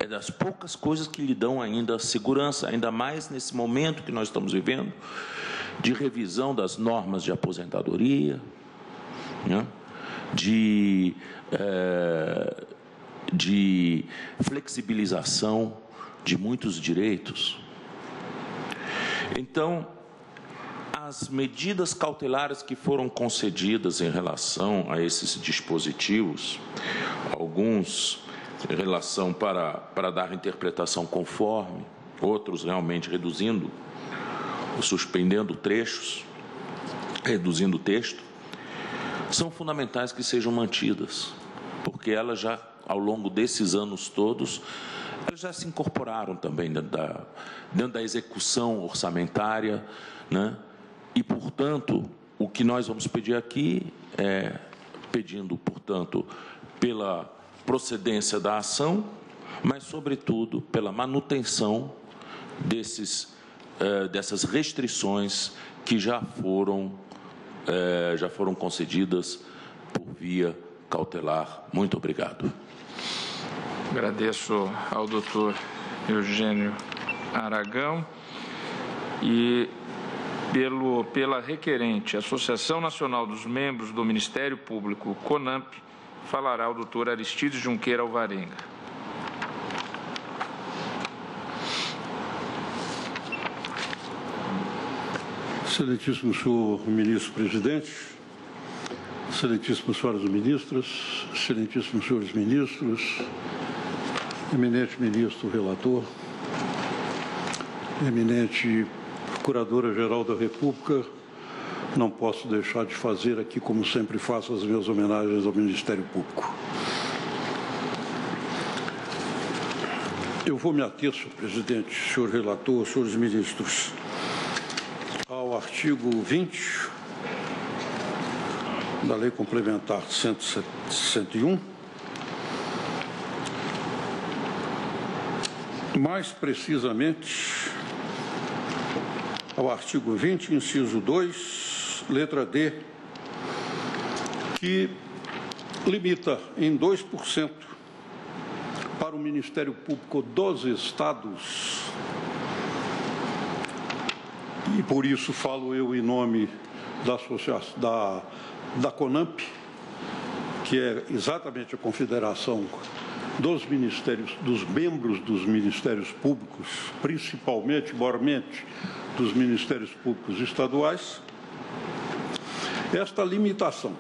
É das poucas coisas que lhe dão ainda segurança, ainda mais nesse momento que nós estamos vivendo, de revisão das normas de aposentadoria, né? de flexibilização de muitos direitos. Então, as medidas cautelares que foram concedidas em relação a esses dispositivos, alguns em relação para dar interpretação conforme, outros realmente reduzindo, suspendendo trechos, reduzindo o texto, são fundamentais que sejam mantidas, porque elas já, ao longo desses anos todos, elas já se incorporaram também dentro da execução orçamentária, né? E, portanto, o que nós vamos pedir aqui é, pedindo, portanto, pela procedência da ação, mas, sobretudo, pela manutenção dessas restrições que já foram concedidas por via cautelar. Muito obrigado. Agradeço ao doutor Eugênio Aragão e pela requerente Associação Nacional dos Membros do Ministério Público, CONAMP, falará o doutor Aristides Junqueira Alvarenga. Excelentíssimo senhor ministro-presidente, excelentíssimas senhoras ministras, excelentíssimos senhores ministros, eminente ministro relator, eminente Procuradora-Geral da República, não posso deixar de fazer aqui, como sempre faço, as minhas homenagens ao Ministério Público. Eu vou me ater, senhor presidente, senhor relator, senhores ministros, ao artigo 20 da Lei Complementar 101, mais precisamente ao artigo 20, inciso 2, letra D, que limita em 2% para o Ministério Público dos Estados, e por isso falo eu em nome da associação da CONAMP, que é exatamente a confederação dos ministérios, dos membros dos ministérios públicos, principalmente, maiormente, dos ministérios públicos estaduais. Esta limitação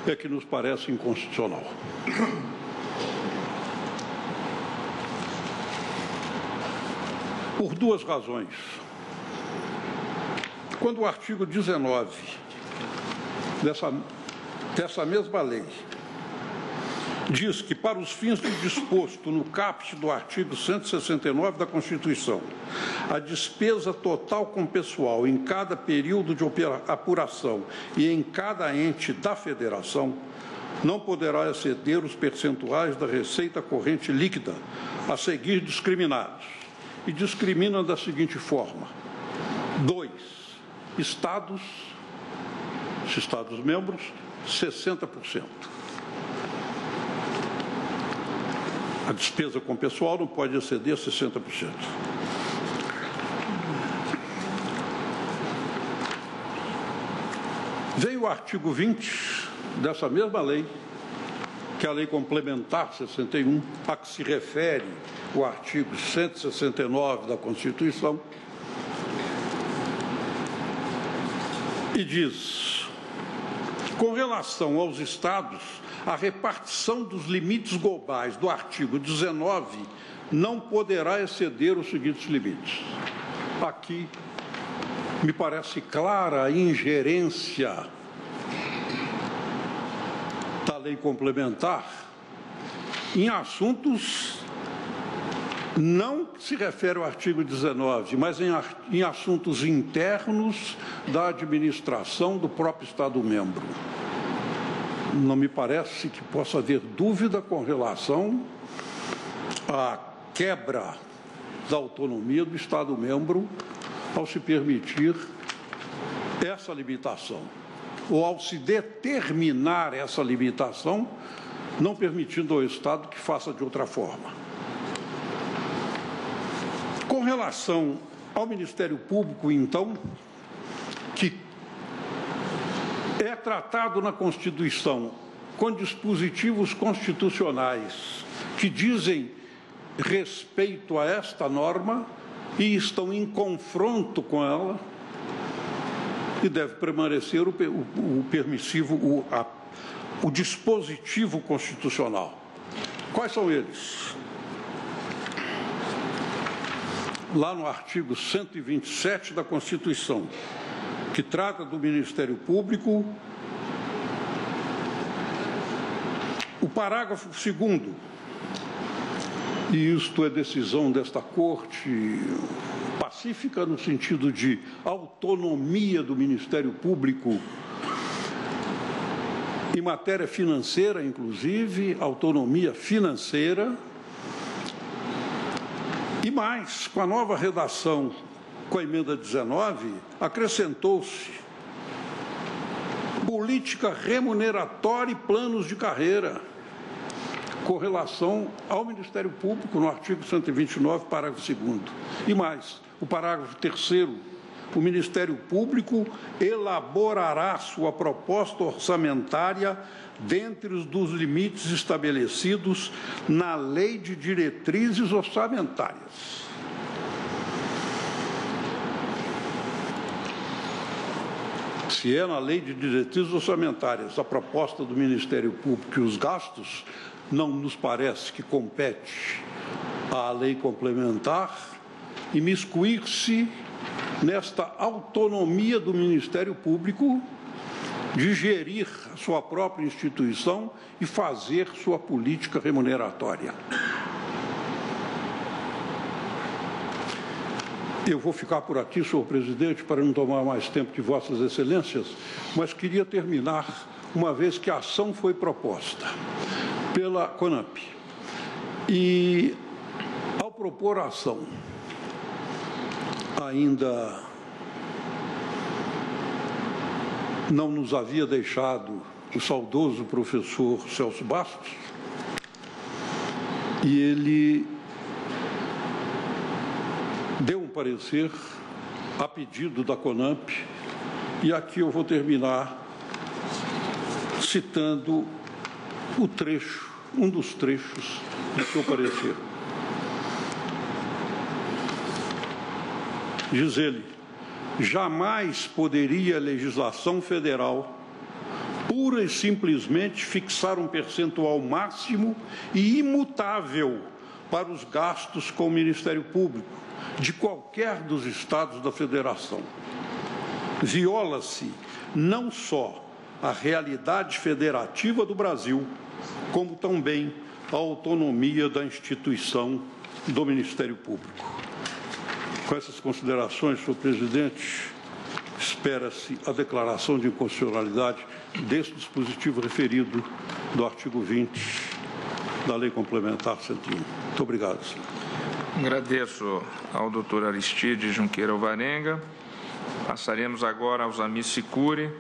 é que nos parece inconstitucional. Por duas razões. Quando o artigo 19 dessa mesma lei diz que, para os fins do disposto no caput do artigo 169 da Constituição, a despesa total com pessoal em cada período de apuração e em cada ente da Federação não poderá exceder os percentuais da receita corrente líquida a seguir discriminados. E discrimina da seguinte forma: 2. Estados, os Estados-membros, 60%. A despesa com pessoal não pode exceder 60%. Veio o artigo 20 dessa mesma lei, que é a Lei Complementar 61, a que se refere o artigo 169 da Constituição, e diz: com relação aos estados, a repartição dos limites globais do artigo 19 não poderá exceder os seguintes limites. Aqui me parece clara a ingerência da lei complementar em assuntos não que se refere ao artigo 19, mas em assuntos internos da administração do próprio Estado-membro. Não me parece que possa haver dúvida com relação à quebra da autonomia do Estado-membro ao se permitir essa limitação, ou ao se determinar essa limitação, não permitindo ao Estado que faça de outra forma. Com relação ao Ministério Público, então, que é tratado na Constituição com dispositivos constitucionais que dizem respeito a esta norma e estão em confronto com ela, e deve permanecer o permissivo, o dispositivo constitucional. Quais são eles? Lá no artigo 127 da Constituição, que trata do Ministério Público, o parágrafo 2º, e isto é decisão desta Corte pacífica no sentido de autonomia do Ministério Público em matéria financeira, inclusive, autonomia financeira. E mais, com a nova redação, com a emenda 19, acrescentou-se política remuneratória e planos de carreira com relação ao Ministério Público, no artigo 129, parágrafo 2º. E mais, o parágrafo 3º, o Ministério Público elaborará sua proposta orçamentária dentro dos limites estabelecidos na Lei de Diretrizes Orçamentárias. Se é na Lei de Diretrizes Orçamentárias a proposta do Ministério Público e os gastos, não nos parece que compete à lei complementar imiscuir-se nesta autonomia do Ministério Público de gerir a sua própria instituição e fazer sua política remuneratória. Eu vou ficar por aqui, senhor presidente, para não tomar mais tempo de vossas excelências, mas queria terminar, uma vez que a ação foi proposta pela CONAMP. E, ao propor a ação, ainda não nos havia deixado o saudoso professor Celso Bastos, e ele deu um parecer a pedido da CONAMP, e aqui eu vou terminar citando o trecho, um dos trechos do seu parecer. Diz ele: jamais poderia a legislação federal pura e simplesmente fixar um percentual máximo e imutável para os gastos com o Ministério Público de qualquer dos estados da federação. Viola-se não só a realidade federativa do Brasil, como também a autonomia da instituição do Ministério Público. Com essas considerações, senhor presidente, espera-se a declaração de inconstitucionalidade deste dispositivo referido do artigo 20 da Lei Complementar 101. Muito obrigado, senhor. Agradeço ao doutor Aristide Junqueira Alvarenga. Passaremos agora aos amici curiae,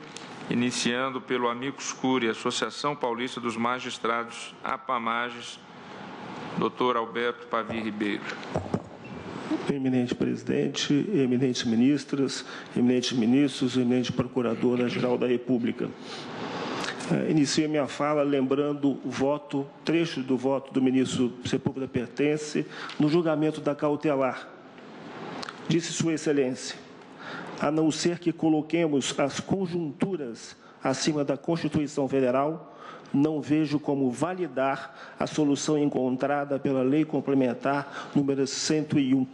iniciando pelo Amicus Curiae, Associação Paulista dos Magistrados, APAMAGES, Dr. Alberto Pavie Ribeiro. Eminente presidente, eminentes ministras, eminentes ministros, eminente procuradora-geral da República. Iniciei minha fala lembrando o trecho do voto do ministro Sepúlveda Pertence no julgamento da cautelar. Disse Sua Excelência: a não ser que coloquemos as conjunturas acima da Constituição Federal, não vejo como validar a solução encontrada pela Lei Complementar número 101.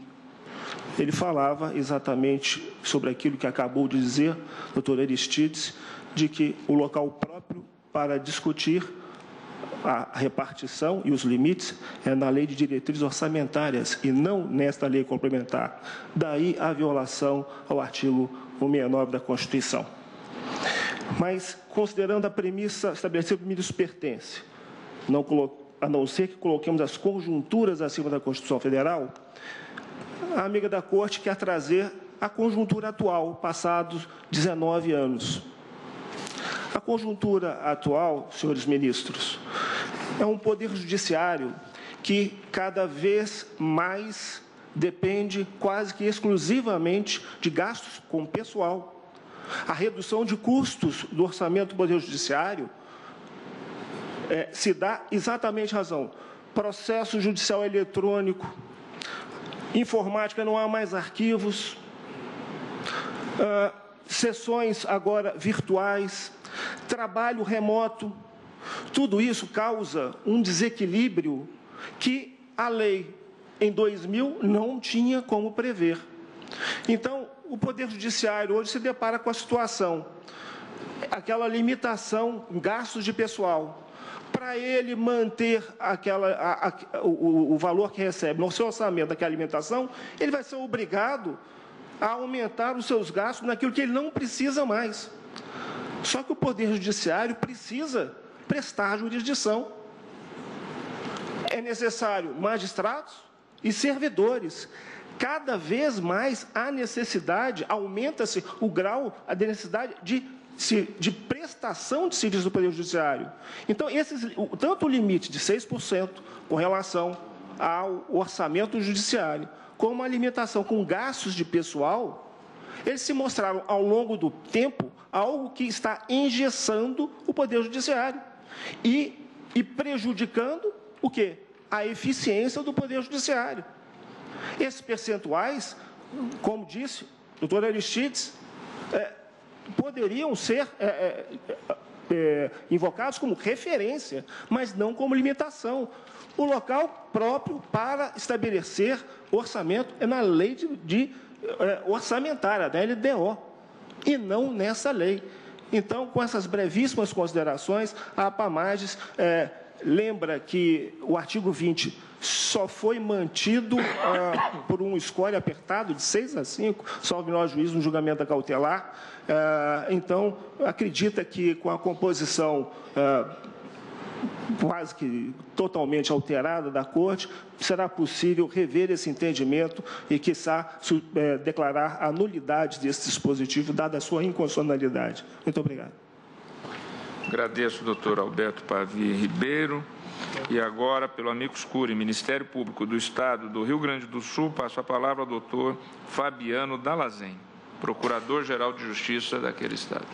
Ele falava exatamente sobre aquilo que acabou de dizer, doutor Aristides, de que o local próprio para discutir a repartição e os limites é na Lei de Diretrizes Orçamentárias e não nesta lei complementar. Daí a violação ao artigo 169 da Constituição. Mas, considerando a premissa estabelecida pelo ministro Pertence, a não ser que coloquemos as conjunturas acima da Constituição Federal, a amiga da Corte quer trazer a conjuntura atual, passados 19 anos. A conjuntura atual, senhores ministros, é um poder judiciário que cada vez mais depende quase que exclusivamente de gastos com pessoal. A redução de custos do orçamento do Poder Judiciário se dá exatamente razão. Processo judicial eletrônico, informática, não há mais arquivos, sessões agora virtuais, trabalho remoto. Tudo isso causa um desequilíbrio que a lei, em 2000, não tinha como prever. Então, o Poder Judiciário hoje se depara com a situação, aquela limitação em gastos de pessoal. Para ele manter o valor que recebe no seu orçamento daquela alimentação, ele vai ser obrigado a aumentar os seus gastos naquilo que ele não precisa mais. Só que o Poder Judiciário precisa prestar jurisdição. É necessário magistrados e servidores. Cada vez mais há necessidade, aumenta-se o grau, a necessidade de prestação de serviço do Poder Judiciário. Então, tanto o limite de 6% com relação ao orçamento judiciário, como a limitação com gastos de pessoal, eles se mostraram, ao longo do tempo, algo que está engessando o Poder Judiciário e prejudicando o quê? A eficiência do Poder Judiciário. Esses percentuais, como disse o doutor Aristides, poderiam ser invocados como referência, mas não como limitação. O local próprio para estabelecer orçamento é na lei orçamentária, da LDO, e não nessa lei. Então, com essas brevíssimas considerações, a APAMAGES lembra que o artigo 20 só foi mantido por um score apertado de 6-5, salvo menor juízo no julgamento da cautelar. Então, acredita que com a composição quase que totalmente alterada da Corte, será possível rever esse entendimento e, quiçá, declarar a nulidade desse dispositivo, dada a sua inconstitucionalidade. Muito obrigado. Agradeço, doutor Alberto Pavie Ribeiro. E agora, pelo amicus curiae, Ministério Público do Estado do Rio Grande do Sul, passo a palavra ao doutor Fabiano Dalazen, Procurador-Geral de Justiça daquele Estado.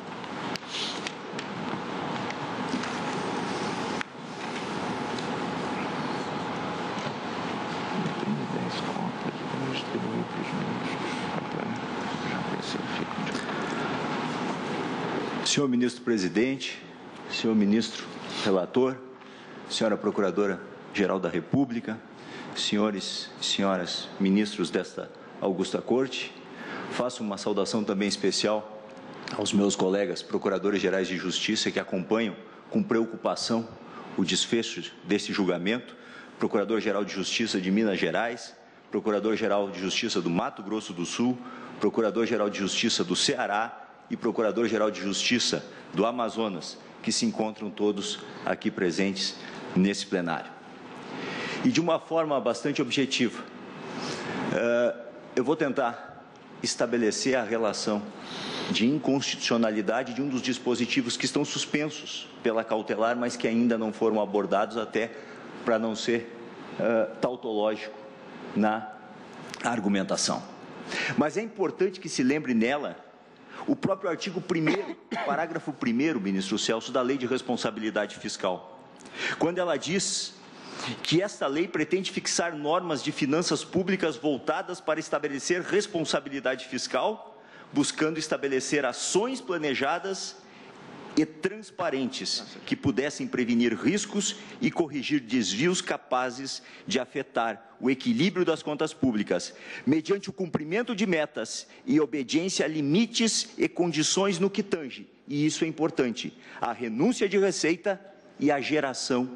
Senhor ministro-presidente, senhor ministro relator, senhora Procuradora-Geral da República, senhores e senhoras ministros desta augusta Corte, faço uma saudação também especial aos meus colegas Procuradores-Gerais de Justiça que acompanham com preocupação o desfecho desse julgamento, Procurador-Geral de Justiça de Minas Gerais, Procurador-Geral de Justiça do Mato Grosso do Sul, Procurador-Geral de Justiça do Ceará e Procurador-Geral de Justiça do Amazonas, que se encontram todos aqui presentes nesse plenário. E de uma forma bastante objetiva, eu vou tentar estabelecer a relação de inconstitucionalidade de um dos dispositivos que estão suspensos pela cautelar, mas que ainda não foram abordados até para não ser tautológico na argumentação. Mas é importante que se lembre nela o próprio artigo 1º, parágrafo 1º, ministro Celso, da Lei de Responsabilidade Fiscal, quando ela diz que esta lei pretende fixar normas de finanças públicas voltadas para estabelecer responsabilidade fiscal, buscando estabelecer ações planejadas e transparentes que pudessem prevenir riscos e corrigir desvios capazes de afetar o equilíbrio das contas públicas, mediante o cumprimento de metas e obediência a limites e condições no que tange, e isso é importante, a renúncia de receita e a geração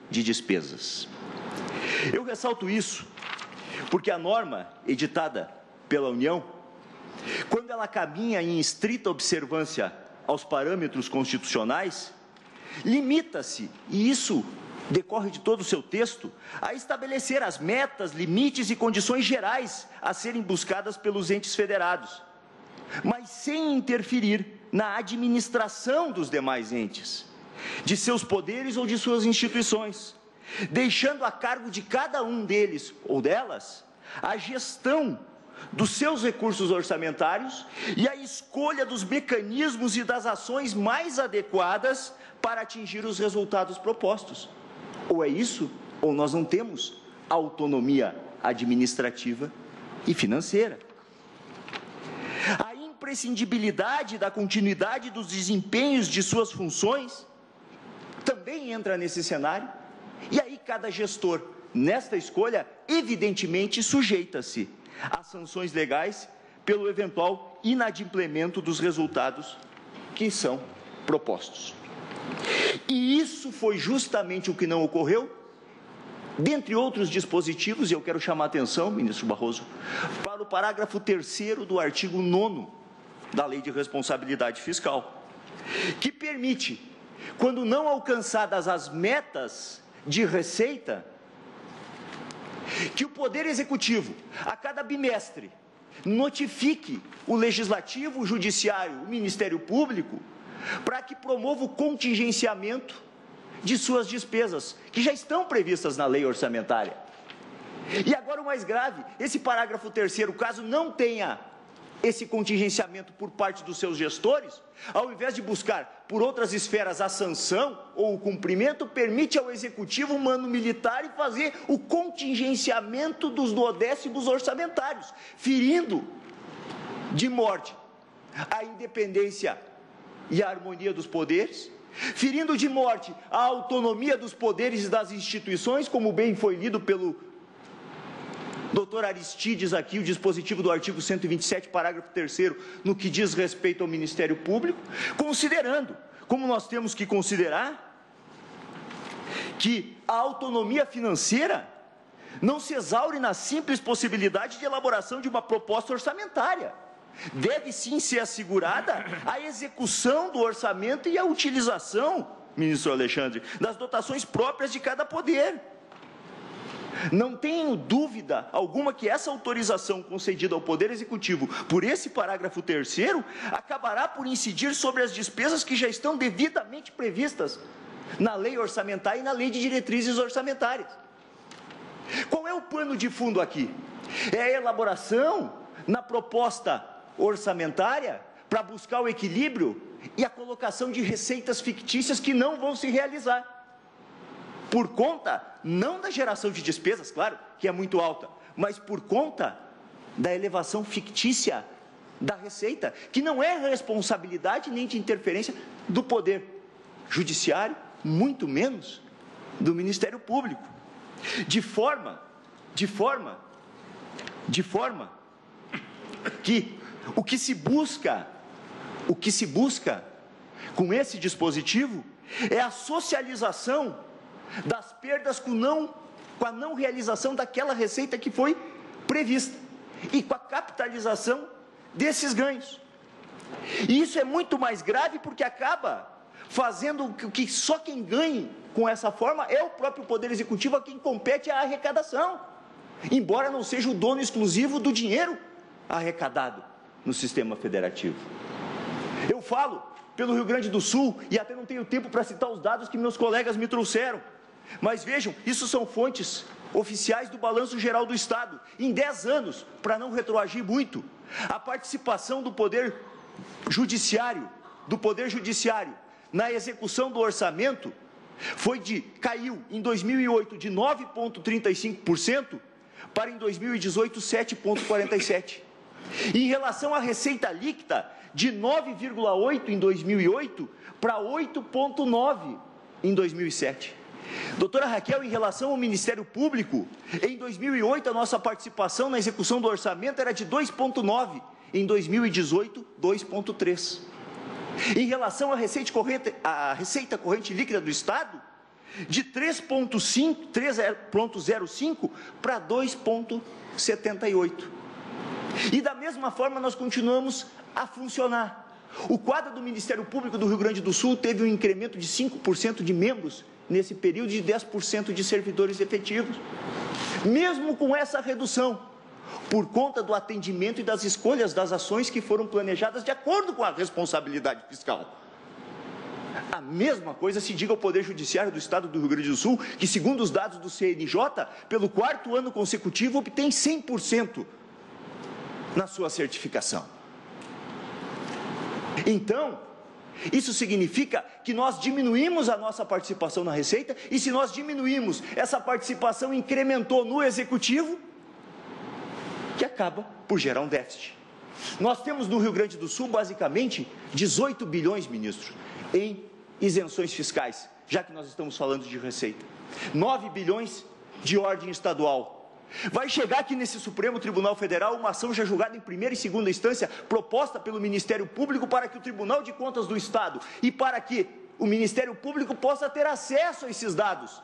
de despesas. Eu ressalto isso porque a norma editada pela União, quando ela caminha em estrita observância aos parâmetros constitucionais, limita-se, e isso decorre de todo o seu texto, a estabelecer as metas, limites e condições gerais a serem buscadas pelos entes federados, mas sem interferir na administração dos demais entes, de seus poderes ou de suas instituições, deixando a cargo de cada um deles ou delas a gestão dos seus recursos orçamentários e a escolha dos mecanismos e das ações mais adequadas para atingir os resultados propostos. Ou é isso, ou nós não temos autonomia administrativa e financeira. A imprescindibilidade da continuidade dos desempenhos de suas funções também entra nesse cenário, e aí cada gestor, nesta escolha, evidentemente sujeita-se às sanções legais pelo eventual inadimplemento dos resultados que são propostos. E isso foi justamente o que não ocorreu, dentre outros dispositivos, e eu quero chamar a atenção, ministro Barroso, para o parágrafo 3º do artigo 9º da Lei de Responsabilidade Fiscal, que permite, quando não alcançadas as metas de receita, que o Poder Executivo, a cada bimestre, notifique o Legislativo, o Judiciário, o Ministério Público, para que promova o contingenciamento de suas despesas, que já estão previstas na lei orçamentária. E agora o mais grave, esse parágrafo 3º, caso não tenha esse contingenciamento por parte dos seus gestores, ao invés de buscar por outras esferas a sanção ou o cumprimento, permite ao Executivo, mando militar, e fazer o contingenciamento dos duodécimos orçamentários, ferindo de morte a independência e a harmonia dos poderes, ferindo de morte a autonomia dos poderes e das instituições, como bem foi lido pelo doutor Aristides aqui, o dispositivo do artigo 127, parágrafo 3º, no que diz respeito ao Ministério Público, considerando, como nós temos que considerar, que a autonomia financeira não se exaure na simples possibilidade de elaboração de uma proposta orçamentária. Deve sim ser assegurada a execução do orçamento e a utilização, ministro Alexandre, das dotações próprias de cada poder. Não tenho dúvida alguma que essa autorização concedida ao Poder Executivo por esse parágrafo 3º acabará por incidir sobre as despesas que já estão devidamente previstas na lei orçamentária e na lei de diretrizes orçamentárias. Qual é o pano de fundo aqui? É a elaboração na proposta orçamentária para buscar o equilíbrio e a colocação de receitas fictícias que não vão se realizar. Por conta, não da geração de despesas, claro, que é muito alta, mas por conta da elevação fictícia da receita, que não é responsabilidade nem de interferência do Poder Judiciário, muito menos do Ministério Público. De forma que o que se busca com esse dispositivo é a socialização das perdas com a não realização daquela receita que foi prevista e com a capitalização desses ganhos. E isso é muito mais grave porque acaba fazendo que só quem ganhe com essa forma é o próprio Poder Executivo, a quem compete a arrecadação, embora não seja o dono exclusivo do dinheiro arrecadado no sistema federativo. Eu falo pelo Rio Grande do Sul e até não tenho tempo para citar os dados que meus colegas me trouxeram, mas vejam, isso são fontes oficiais do Balanço Geral do Estado, em 10 anos, para não retroagir muito. A participação do Poder Judiciário, na execução do orçamento caiu em 2008 de 9,35% para em 2018 7,47%. Em relação à receita líquida, de 9,8% em 2008 para 8,9% em 2007. Doutora Raquel, em relação ao Ministério Público, em 2008 a nossa participação na execução do orçamento era de 2,9%, em 2018, 2,3%. Em relação à receita corrente líquida do Estado, de 3,05 para 2,78. E da mesma forma nós continuamos a funcionar. O quadro do Ministério Público do Rio Grande do Sul teve um incremento de 5% de membros nesse período de 10% de servidores efetivos. Mesmo com essa redução, por conta do atendimento e das escolhas das ações que foram planejadas de acordo com a responsabilidade fiscal. A mesma coisa se diga ao Poder Judiciário do Estado do Rio Grande do Sul, que, segundo os dados do CNJ, pelo 4º ano consecutivo, obtém 100% na sua certificação. Então, isso significa que nós diminuímos a nossa participação na Receita, e se nós diminuímos, essa participação incrementou no Executivo, que acaba por gerar um déficit. Nós temos no Rio Grande do Sul, basicamente, 18 bilhões, ministro, em isenções fiscais, já que nós estamos falando de Receita. 9 bilhões de ordem estadual. Vai chegar aqui nesse Supremo Tribunal Federal uma ação já julgada em primeira e segunda instância, proposta pelo Ministério Público para que o Tribunal de Contas do Estado e para que o Ministério Público possa ter acesso a esses dados.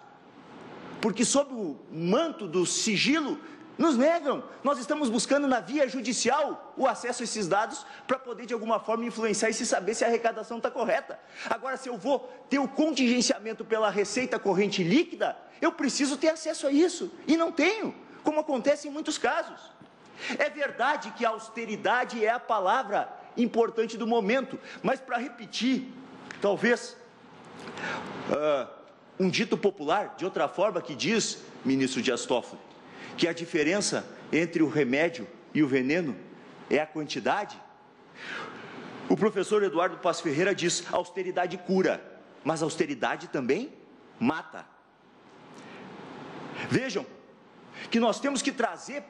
Porque sob o manto do sigilo, nos negam. Nós estamos buscando na via judicial o acesso a esses dados para poder de alguma forma influenciar e se saber se a arrecadação está correta. Agora, se eu vou ter o contingenciamento pela receita corrente líquida, eu preciso ter acesso a isso, e não tenho, como acontece em muitos casos. É verdade que a austeridade é a palavra importante do momento, mas para repetir, talvez, um dito popular, de outra forma, que diz, ministro Dias Toffoli, que a diferença entre o remédio e o veneno é a quantidade. O professor Eduardo Paes Ferreira diz: austeridade cura, mas austeridade também mata. Vejam que nós temos que trazer,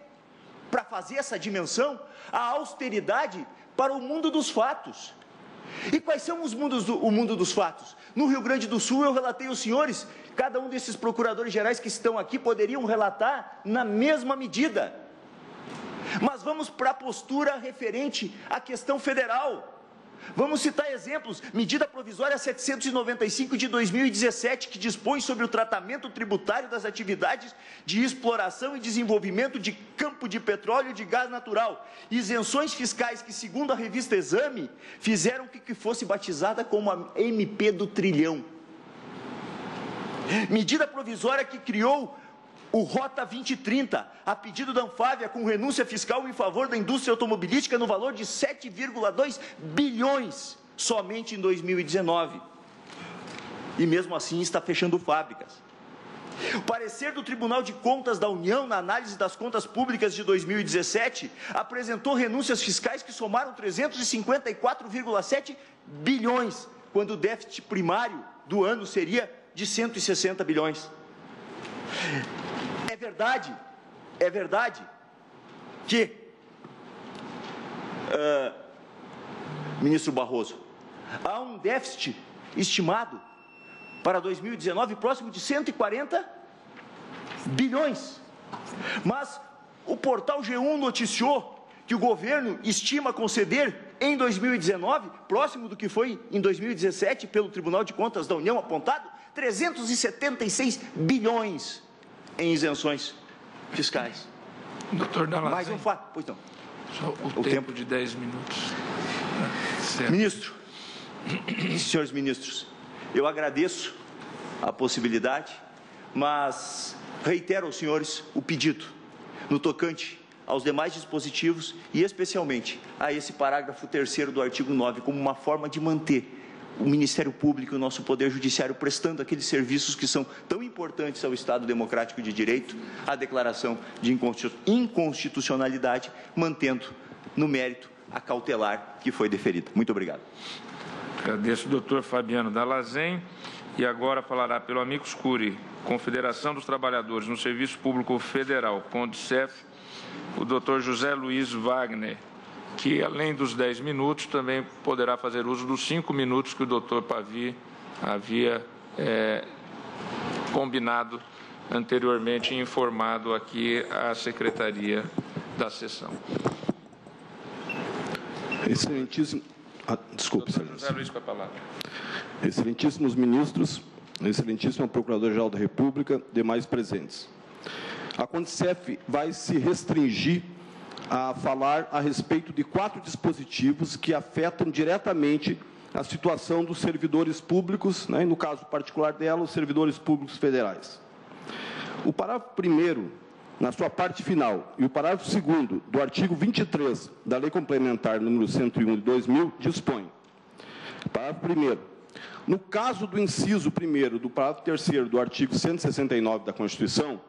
para fazer essa dimensão, a austeridade para o mundo dos fatos. E quais são o mundo dos fatos? No Rio Grande do Sul, eu relatei aos senhores, cada um desses procuradores gerais que estão aqui poderiam relatar na mesma medida. Mas vamos para a postura referente à questão federal. Vamos citar exemplos. Medida provisória 795 de 2017, que dispõe sobre o tratamento tributário das atividades de exploração e desenvolvimento de campo de petróleo e de gás natural. Isenções fiscais que, segundo a revista Exame, fizeram que fosse batizada como a MP do trilhão. Medida provisória que criou o Rota 2030, a pedido da Anfávia, com renúncia fiscal em favor da indústria automobilística no valor de 7,2 bilhões somente em 2019. E mesmo assim está fechando fábricas. O parecer do Tribunal de Contas da União, na análise das contas públicas de 2017, apresentou renúncias fiscais que somaram 354,7 bilhões, quando o déficit primário do ano seria de 160 bilhões. É verdade que, ministro Barroso, há um déficit estimado para 2019 próximo de 140 bilhões. Mas o portal G1 noticiou que o governo estima conceder em 2019, próximo do que foi em 2017 pelo Tribunal de Contas da União apontado, 376 bilhões em isenções fiscais. Doutor Dallazen. Mais um fato, pois não. Só o tempo de 10 minutos. Ministro, senhores ministros, eu agradeço a possibilidade, mas reitero aos senhores o pedido no tocante aos demais dispositivos e especialmente a esse parágrafo 3º do artigo 9, como uma forma de manter o Ministério Público e o nosso Poder Judiciário prestando aqueles serviços que são tão importantes ao Estado Democrático de Direito, a declaração de inconstitucionalidade, mantendo no mérito a cautelar que foi deferida. Muito obrigado. Agradeço o doutor Fabiano Dalazen. E agora falará pelo Amicus Curiae, Confederação dos Trabalhadores no Serviço Público Federal, CONDCEF, o doutor José Luiz Wagner, que, além dos 10 minutos, também poderá fazer uso dos 5 minutos que o doutor Pavie havia combinado anteriormente e informado aqui à Secretaria da Sessão. Excelentíssimo... desculpe, Excelência. José Luiz, com a palavra. Excelentíssimos ministros, Excelentíssima Procuradora-Geral da República, demais presentes. A CONDCEF vai se restringir a falar a respeito de 4 dispositivos que afetam diretamente a situação dos servidores públicos, e no caso particular dela, os servidores públicos federais. O parágrafo 1º, na sua parte final, e o parágrafo 2º do artigo 23 da Lei Complementar número 101 de 2000, dispõe. Parágrafo 1º. No caso do inciso 1º do parágrafo 3º do artigo 169 da Constituição,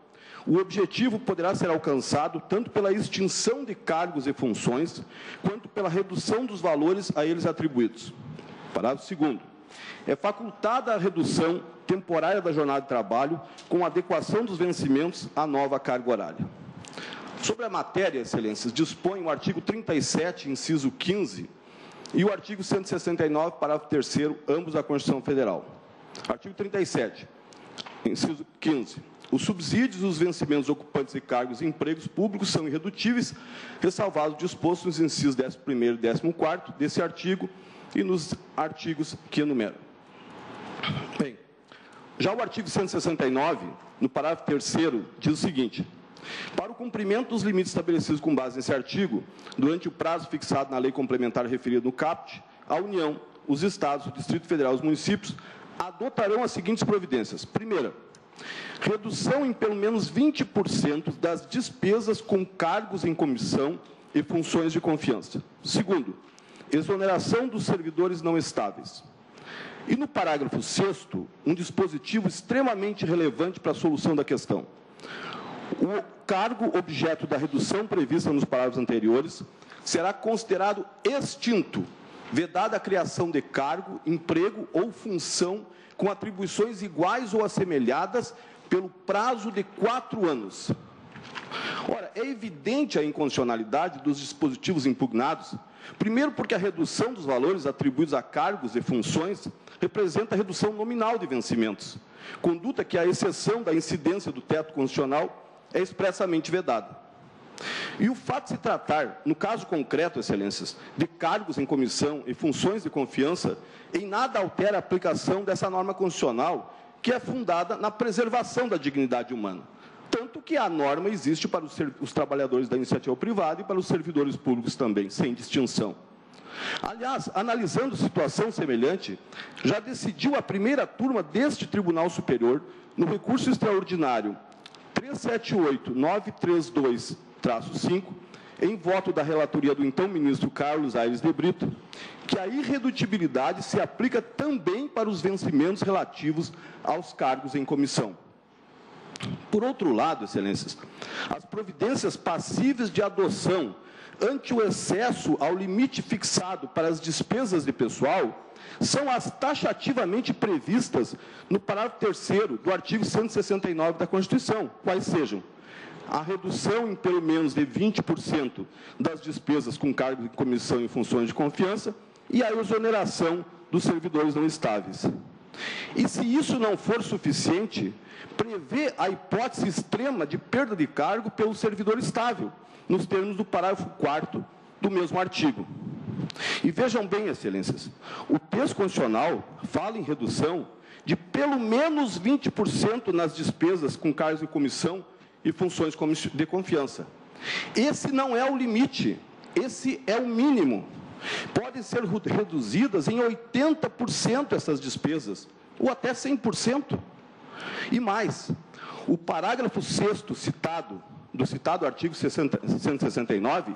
o objetivo poderá ser alcançado tanto pela extinção de cargos e funções, quanto pela redução dos valores a eles atribuídos. Parágrafo 2º. É facultada a redução temporária da jornada de trabalho com adequação dos vencimentos à nova carga horária. Sobre a matéria, Excelências, dispõe o artigo 37, inciso 15, e o artigo 169, parágrafo 3º, ambos da Constituição Federal. Artigo 37, inciso 15. Os subsídios e os vencimentos ocupantes de cargos e empregos públicos são irredutíveis, ressalvado o disposto nos incisos 11º e 14º desse artigo e nos artigos que enumero. Bem, já o artigo 169, no parágrafo 3º, diz o seguinte: para o cumprimento dos limites estabelecidos com base nesse artigo, durante o prazo fixado na lei complementar referida no caput, a União, os Estados, o Distrito Federal e os municípios adotarão as seguintes providências. Primeira, redução em pelo menos 20% das despesas com cargos em comissão e funções de confiança. Segundo, exoneração dos servidores não estáveis. E no parágrafo 6º, um dispositivo extremamente relevante para a solução da questão. O cargo objeto da redução prevista nos parágrafos anteriores será considerado extinto, vedada a criação de cargo, emprego ou função com atribuições iguais ou assemelhadas pelo prazo de 4 anos. Ora, é evidente a inconstitucionalidade dos dispositivos impugnados, primeiro porque a redução dos valores atribuídos a cargos e funções representa a redução nominal de vencimentos, conduta que, à exceção da incidência do teto constitucional, é expressamente vedada. E o fato de se tratar, no caso concreto, Excelências, de cargos em comissão e funções de confiança, em nada altera a aplicação dessa norma constitucional, que é fundada na preservação da dignidade humana. Tanto que a norma existe para os trabalhadores da iniciativa privada e para os servidores públicos também, sem distinção. Aliás, analisando situação semelhante, já decidiu a primeira turma deste Tribunal Superior, no recurso extraordinário 378-932-5, em voto da relatoria do então ministro Carlos Aires de Brito, que a irredutibilidade se aplica também para os vencimentos relativos aos cargos em comissão. Por outro lado, Excelências, as providências passíveis de adoção ante o excesso ao limite fixado para as despesas de pessoal são as taxativamente previstas no parágrafo 3º do artigo 169 da Constituição, quais sejam a redução em pelo menos de 20% das despesas com cargos de comissão e funções de confiança e a exoneração dos servidores não estáveis. E se isso não for suficiente, prevê a hipótese extrema de perda de cargo pelo servidor estável, nos termos do parágrafo 4º do mesmo artigo. E vejam bem, Excelências, o texto constitucional fala em redução de pelo menos 20% nas despesas com cargos de comissão e funções de confiança. Esse não é o limite, esse é o mínimo. Podem ser reduzidas em 80% essas despesas, ou até 100%. E mais, o parágrafo 6º citado do citado artigo 169,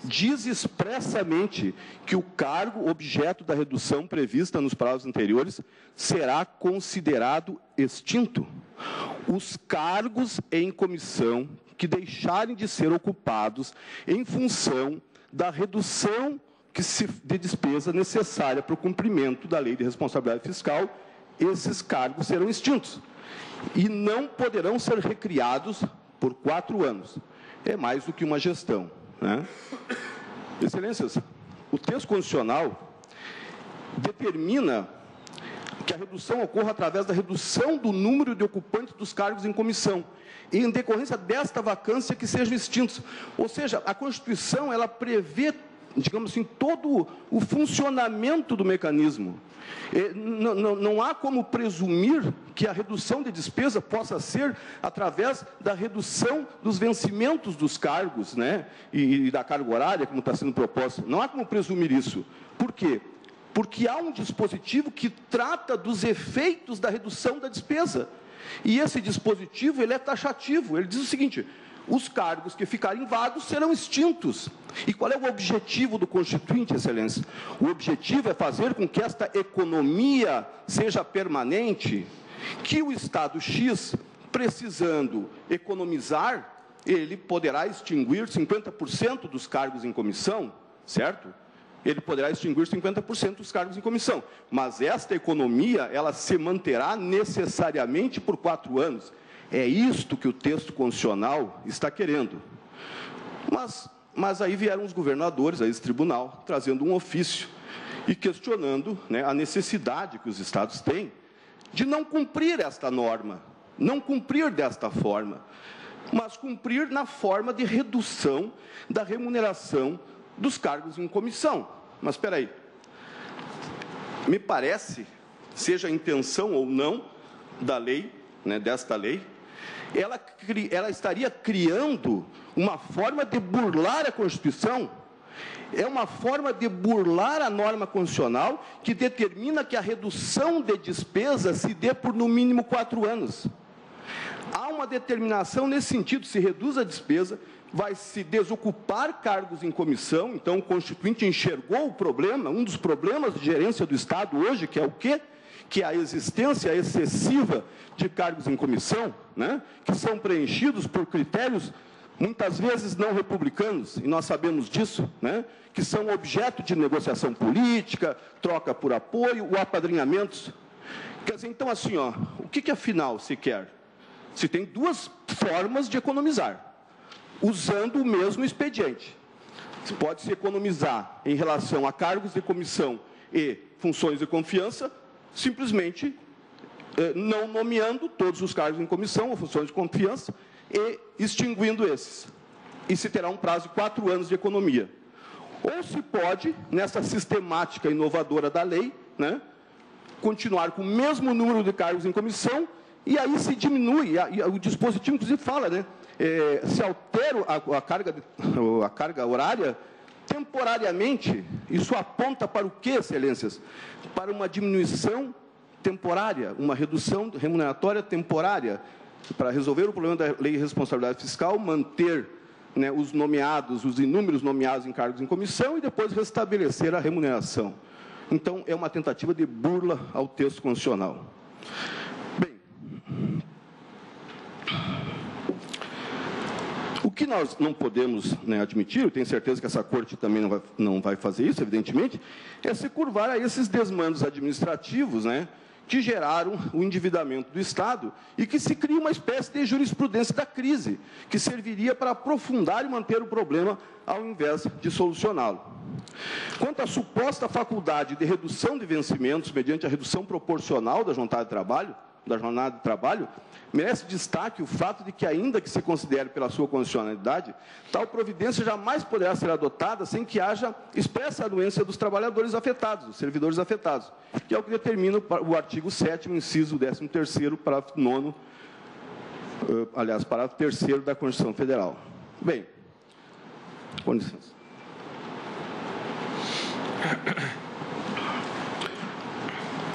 diz expressamente que o cargo objeto da redução prevista nos parágrafos anteriores será considerado extinto. Os cargos em comissão que deixarem de ser ocupados em função da redução de despesa necessária para o cumprimento da Lei de Responsabilidade Fiscal, esses cargos serão extintos e não poderão ser recriados por 4 anos. É mais do que uma gestão, né? Excelências, o texto constitucional determina que a redução ocorra através da redução do número de ocupantes dos cargos em comissão, e em decorrência desta vacância que sejam extintos. Ou seja, a Constituição, ela prevê, digamos assim, todo o funcionamento do mecanismo. Não há como presumir que a redução de despesa possa ser através da redução dos vencimentos dos cargos, né, e da carga horária, como está sendo proposto. Não há como presumir isso. Por quê? Porque há um dispositivo que trata dos efeitos da redução da despesa. E esse dispositivo, ele é taxativo. Ele diz o seguinte: os cargos que ficarem vagos serão extintos. E qual é o objetivo do Constituinte, Excelência? O objetivo é fazer com que esta economia seja permanente, que o Estado X, precisando economizar, ele poderá extinguir 50% dos cargos em comissão, certo? Ele poderá extinguir 50% dos cargos em comissão. Mas esta economia, ela se manterá necessariamente por 4 anos. É isto que o texto constitucional está querendo. Mas aí vieram os governadores a esse tribunal, trazendo um ofício e questionando, né, a necessidade que os estados têm de não cumprir esta norma, não cumprir desta forma, mas cumprir na forma de redução da remuneração dos cargos em comissão. Mas espera aí, me parece, seja a intenção ou não da lei, né, desta lei, ela estaria criando uma forma de burlar a Constituição. É uma forma de burlar a norma constitucional que determina que a redução de despesa se dê por no mínimo 4 anos. Há uma determinação nesse sentido: se reduz a despesa, vai se desocupar cargos em comissão. Então, o Constituinte enxergou o problema, um dos problemas de gerência do Estado hoje, que é o quê? Que é a existência excessiva de cargos em comissão, né, que são preenchidos por critérios, muitas vezes não republicanos, e nós sabemos disso, né, que são objeto de negociação política, troca por apoio, ou apadrinhamentos. Quer dizer, então, assim, ó, o que afinal se quer? Se tem 2 formas de economizar, usando o mesmo expediente. Pode-se economizar em relação a cargos de comissão e funções de confiança, simplesmente não nomeando todos os cargos em comissão ou funções de confiança e extinguindo esses. E se terá um prazo de 4 anos de economia. Ou se pode, nessa sistemática inovadora da lei, né, continuar com o mesmo número de cargos em comissão, e aí se diminui, o dispositivo inclusive fala, né, se altera a carga horária temporariamente. Isso aponta para o quê, Excelências? Para uma diminuição temporária, uma redução remuneratória temporária, para resolver o problema da Lei de Responsabilidade Fiscal, manter, né, os nomeados, os inúmeros nomeados em cargos em comissão e depois restabelecer a remuneração. Então, é uma tentativa de burla ao texto constitucional. Bem, o que nós não podemos, né, admitir, eu tenho certeza que essa Corte também não vai fazer isso, evidentemente, é se curvar a esses desmandos administrativos, né, que geraram o endividamento do Estado e que se cria uma espécie de jurisprudência da crise, que serviria para aprofundar e manter o problema ao invés de solucioná-lo. Quanto à suposta faculdade de redução de vencimentos mediante a redução proporcional da jornada de trabalho, merece destaque o fato de que, ainda que se considere pela sua constitucionalidade, tal providência jamais poderá ser adotada sem que haja expressa anuência dos trabalhadores afetados, dos servidores afetados, que é o que determina o artigo 7º, inciso 13º, parágrafo 9º, parágrafo 3º da Constituição Federal. Bem, com licença.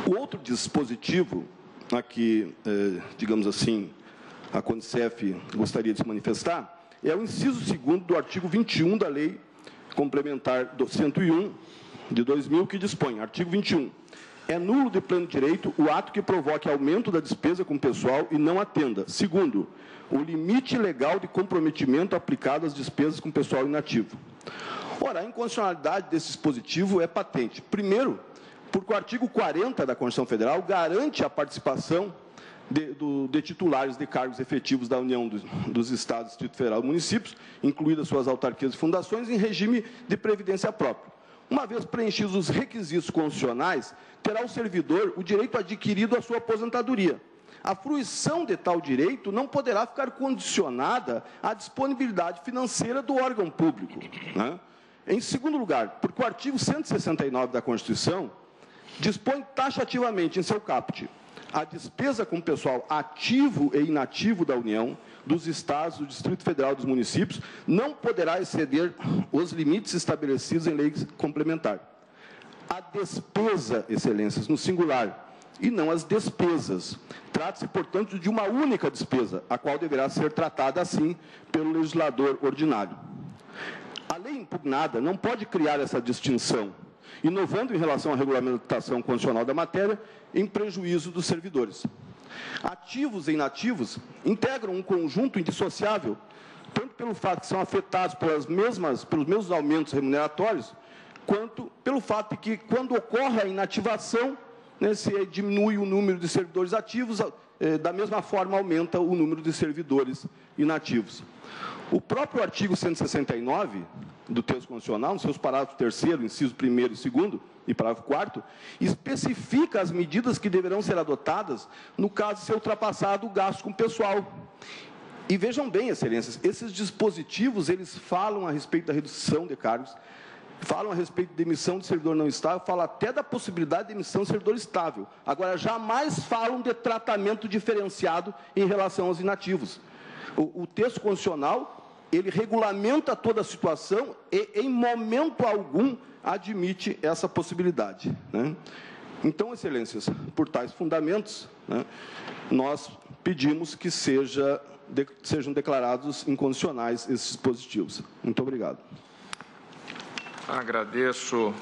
O outro dispositivo a que, digamos assim, a Condicef gostaria de se manifestar, é o inciso 2º do artigo 21 da Lei Complementar 101 de 2000, que dispõe, artigo 21, é nulo de pleno direito o ato que provoque aumento da despesa com pessoal e não atenda. Segundo, o limite legal de comprometimento aplicado às despesas com pessoal inativo. Ora, a inconstitucionalidade desse dispositivo é patente. Primeiro, porque o artigo 40 da Constituição Federal garante a participação de titulares de cargos efetivos da União dos Estados, Distrito Federal e municípios, incluídas suas autarquias e fundações, em regime de previdência própria. Uma vez preenchidos os requisitos constitucionais, terá o servidor o direito adquirido à sua aposentadoria. A fruição de tal direito não poderá ficar condicionada à disponibilidade financeira do órgão público, né? Em segundo lugar, porque o artigo 169 da Constituição dispõe taxativamente em seu caput a despesa com pessoal ativo e inativo da União, dos Estados, do Distrito Federal e dos municípios, não poderá exceder os limites estabelecidos em lei complementar. A despesa, excelências, no singular, e não as despesas. Trata-se, portanto, de uma única despesa, a qual deverá ser tratada assim pelo legislador ordinário. A lei impugnada não pode criar essa distinção, inovando em relação à regulamentação constitucional da matéria, em prejuízo dos servidores. Ativos e inativos integram um conjunto indissociável, tanto pelo fato de que são afetados pelos mesmos aumentos remuneratórios, quanto pelo fato de que, quando ocorre a inativação, né, se diminui o número de servidores ativos, da mesma forma aumenta o número de servidores inativos. O próprio artigo 169 do texto constitucional, nos seus parágrafos 3º, inciso 1º e 2º, e parágrafo 4º, especifica as medidas que deverão ser adotadas no caso de ser ultrapassado o gasto com pessoal. E vejam bem, excelências, esses dispositivos, eles falam a respeito da redução de cargos, falam a respeito de demissão de servidor não estável, falam até da possibilidade de demissão de servidor estável. Agora, jamais falam de tratamento diferenciado em relação aos inativos. O texto constitucional, ele regulamenta toda a situação e, em momento algum, admite essa possibilidade, né? Então, excelências, por tais fundamentos, né, nós pedimos que sejam declarados inconstitucionais esses dispositivos. Muito obrigado. Agradeço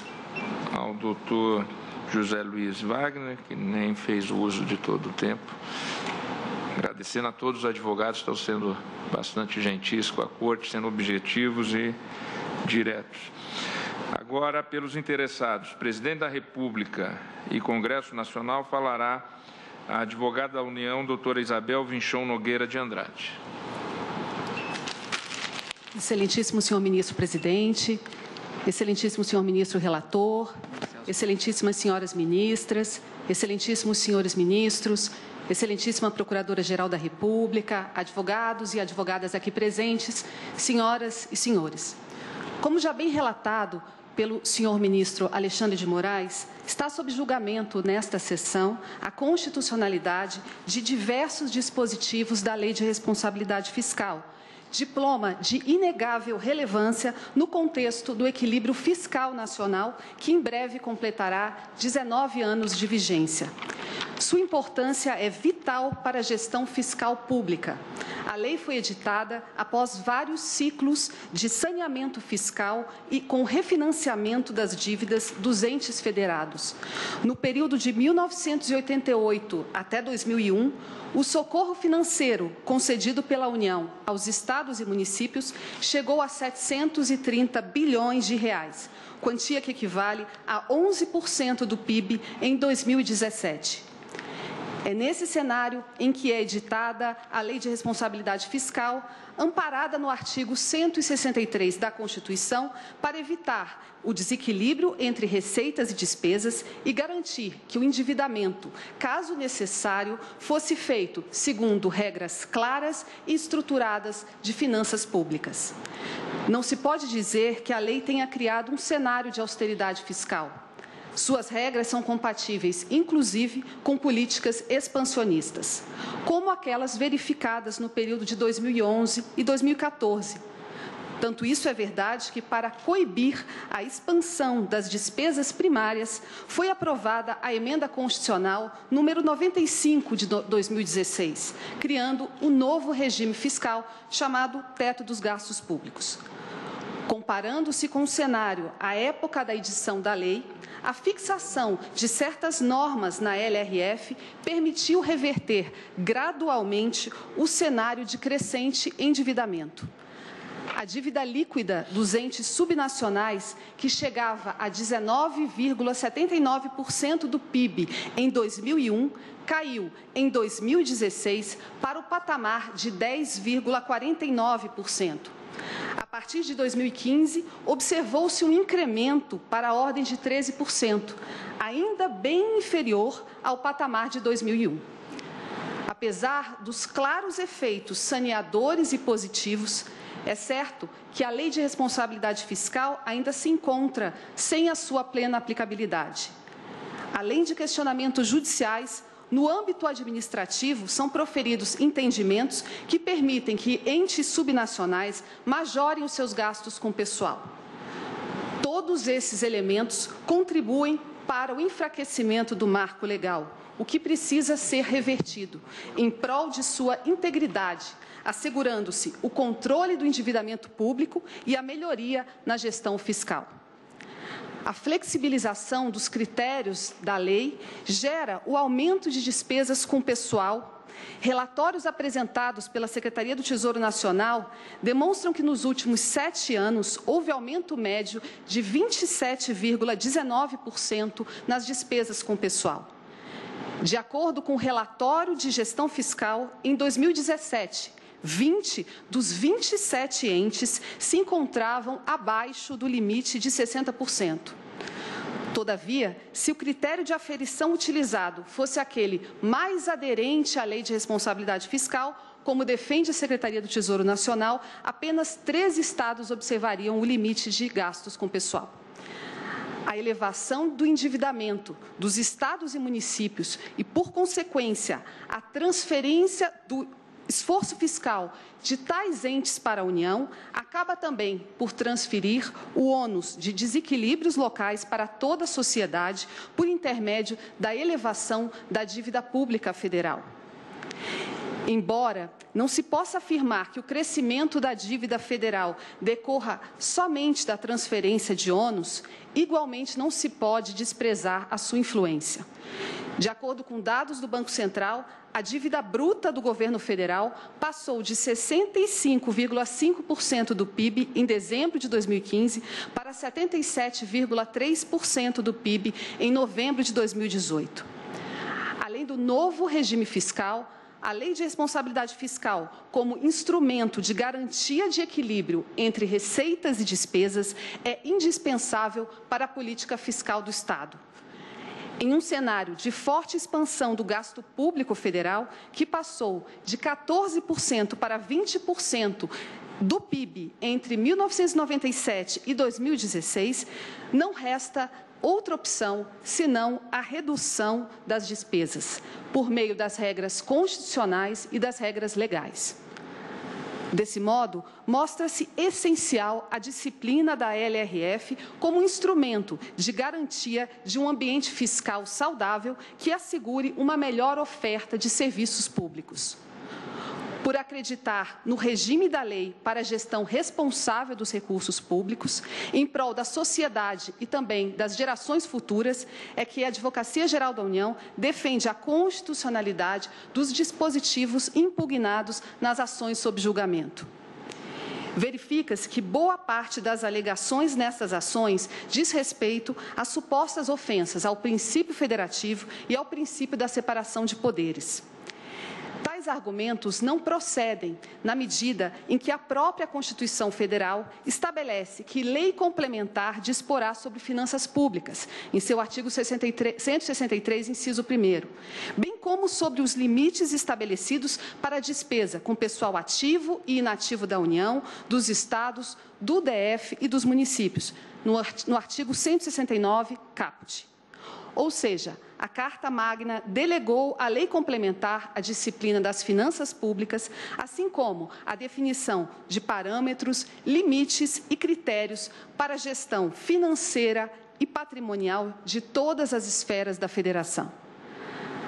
ao doutor José Luiz Wagner, que nem fez uso de todo o tempo. Agradecendo a todos os advogados que estão sendo bastante gentis com a Corte, sendo objetivos e diretos. Agora, pelos interessados, Presidente da República e Congresso Nacional, falará a advogada da União, doutora Isabel Vinchon Nogueira de Andrade. Excelentíssimo senhor ministro-presidente, excelentíssimo senhor ministro-relator, excelentíssimas senhoras ministras, excelentíssimos senhores ministros, excelentíssima Procuradora-Geral da República, advogados e advogadas aqui presentes, senhoras e senhores. Como já bem relatado pelo senhor ministro Alexandre de Moraes, está sob julgamento nesta sessão a constitucionalidade de diversos dispositivos da Lei de Responsabilidade Fiscal, diploma de inegável relevância no contexto do equilíbrio fiscal nacional, que em breve completará 19 anos de vigência. Sua importância é vital para a gestão fiscal pública. A lei foi editada após vários ciclos de saneamento fiscal e com refinanciamento das dívidas dos entes federados. No período de 1988 até 2001, o socorro financeiro concedido pela União aos estados e municípios chegou a 730 bilhões de reais, quantia que equivale a 11% do PIB em 2017. É nesse cenário em que é editada a Lei de Responsabilidade Fiscal, amparada no artigo 163 da Constituição, para evitar o desequilíbrio entre receitas e despesas e garantir que o endividamento, caso necessário, fosse feito segundo regras claras e estruturadas de finanças públicas. Não se pode dizer que a lei tenha criado um cenário de austeridade fiscal. Suas regras são compatíveis, inclusive, com políticas expansionistas, como aquelas verificadas no período de 2011 e 2014. Tanto isso é verdade que, para coibir a expansão das despesas primárias, foi aprovada a Emenda Constitucional número 95 de 2016, criando o novo regime fiscal chamado Teto dos Gastos Públicos. Comparando-se com o cenário à época da edição da lei, a fixação de certas normas na LRF permitiu reverter gradualmente o cenário de crescente endividamento. A dívida líquida dos entes subnacionais, que chegava a 19,79% do PIB em 2001, caiu em 2016 para o patamar de 10,49%. A partir de 2015, observou-se um incremento para a ordem de 13%, ainda bem inferior ao patamar de 2001. Apesar dos claros efeitos saneadores e positivos, é certo que a Lei de Responsabilidade Fiscal ainda se encontra sem a sua plena aplicabilidade. Além de questionamentos judiciais, no âmbito administrativo, são proferidos entendimentos que permitem que entes subnacionais majorem os seus gastos com pessoal. Todos esses elementos contribuem para o enfraquecimento do marco legal, o que precisa ser revertido em prol de sua integridade, assegurando-se o controle do endividamento público e a melhoria na gestão fiscal. A flexibilização dos critérios da lei gera o aumento de despesas com pessoal. Relatórios apresentados pela Secretaria do Tesouro Nacional demonstram que nos últimos 7 anos houve aumento médio de 27,19% nas despesas com pessoal. De acordo com o relatório de gestão fiscal, em 2017, 20 dos 27 entes se encontravam abaixo do limite de 60%. Todavia, se o critério de aferição utilizado fosse aquele mais aderente à Lei de Responsabilidade Fiscal, como defende a Secretaria do Tesouro Nacional, apenas 3 estados observariam o limite de gastos com pessoal. A elevação do endividamento dos estados e municípios e, por consequência, a transferência do esforço fiscal de tais entes para a União acaba também por transferir o ônus de desequilíbrios locais para toda a sociedade por intermédio da elevação da dívida pública federal. Embora não se possa afirmar que o crescimento da dívida federal decorra somente da transferência de ônus, igualmente não se pode desprezar a sua influência. De acordo com dados do Banco Central, a dívida bruta do governo federal passou de 65,5% do PIB em dezembro de 2015 para 77,3% do PIB em novembro de 2018. Além do novo regime fiscal, a Lei de Responsabilidade Fiscal, como instrumento de garantia de equilíbrio entre receitas e despesas, é indispensável para a política fiscal do Estado. Em um cenário de forte expansão do gasto público federal, que passou de 14% para 20% do PIB entre 1997 e 2016, não resta outra opção senão a redução das despesas, por meio das regras constitucionais e das regras legais. Desse modo, mostra-se essencial a disciplina da LRF como instrumento de garantia de um ambiente fiscal saudável que assegure uma melhor oferta de serviços públicos. Por acreditar no regime da lei para a gestão responsável dos recursos públicos, em prol da sociedade e também das gerações futuras, é que a Advocacia Geral da União defende a constitucionalidade dos dispositivos impugnados nas ações sob julgamento. Verifica-se que boa parte das alegações nessas ações diz respeito a supostas ofensas ao princípio federativo e ao princípio da separação de poderes. Tais argumentos não procedem na medida em que a própria Constituição Federal estabelece que lei complementar disporá sobre finanças públicas, em seu artigo 163, inciso 1º, bem como sobre os limites estabelecidos para a despesa com pessoal ativo e inativo da União, dos Estados, do DF e dos municípios, no artigo 169, caput. Ou seja, a Carta Magna delegou à Lei Complementar a disciplina das finanças públicas, assim como a definição de parâmetros, limites e critérios para a gestão financeira e patrimonial de todas as esferas da Federação.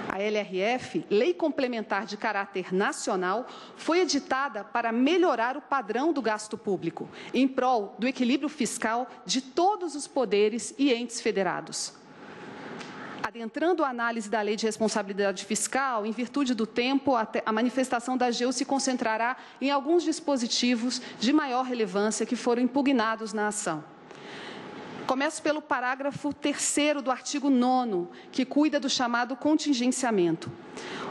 A LRF, Lei Complementar de caráter nacional, foi editada para melhorar o padrão do gasto público, em prol do equilíbrio fiscal de todos os poderes e entes federados. Adentrando a análise da Lei de Responsabilidade Fiscal, em virtude do tempo, a manifestação da AGU se concentrará em alguns dispositivos de maior relevância que foram impugnados na ação. Começo pelo parágrafo 3º do artigo 9º, que cuida do chamado contingenciamento.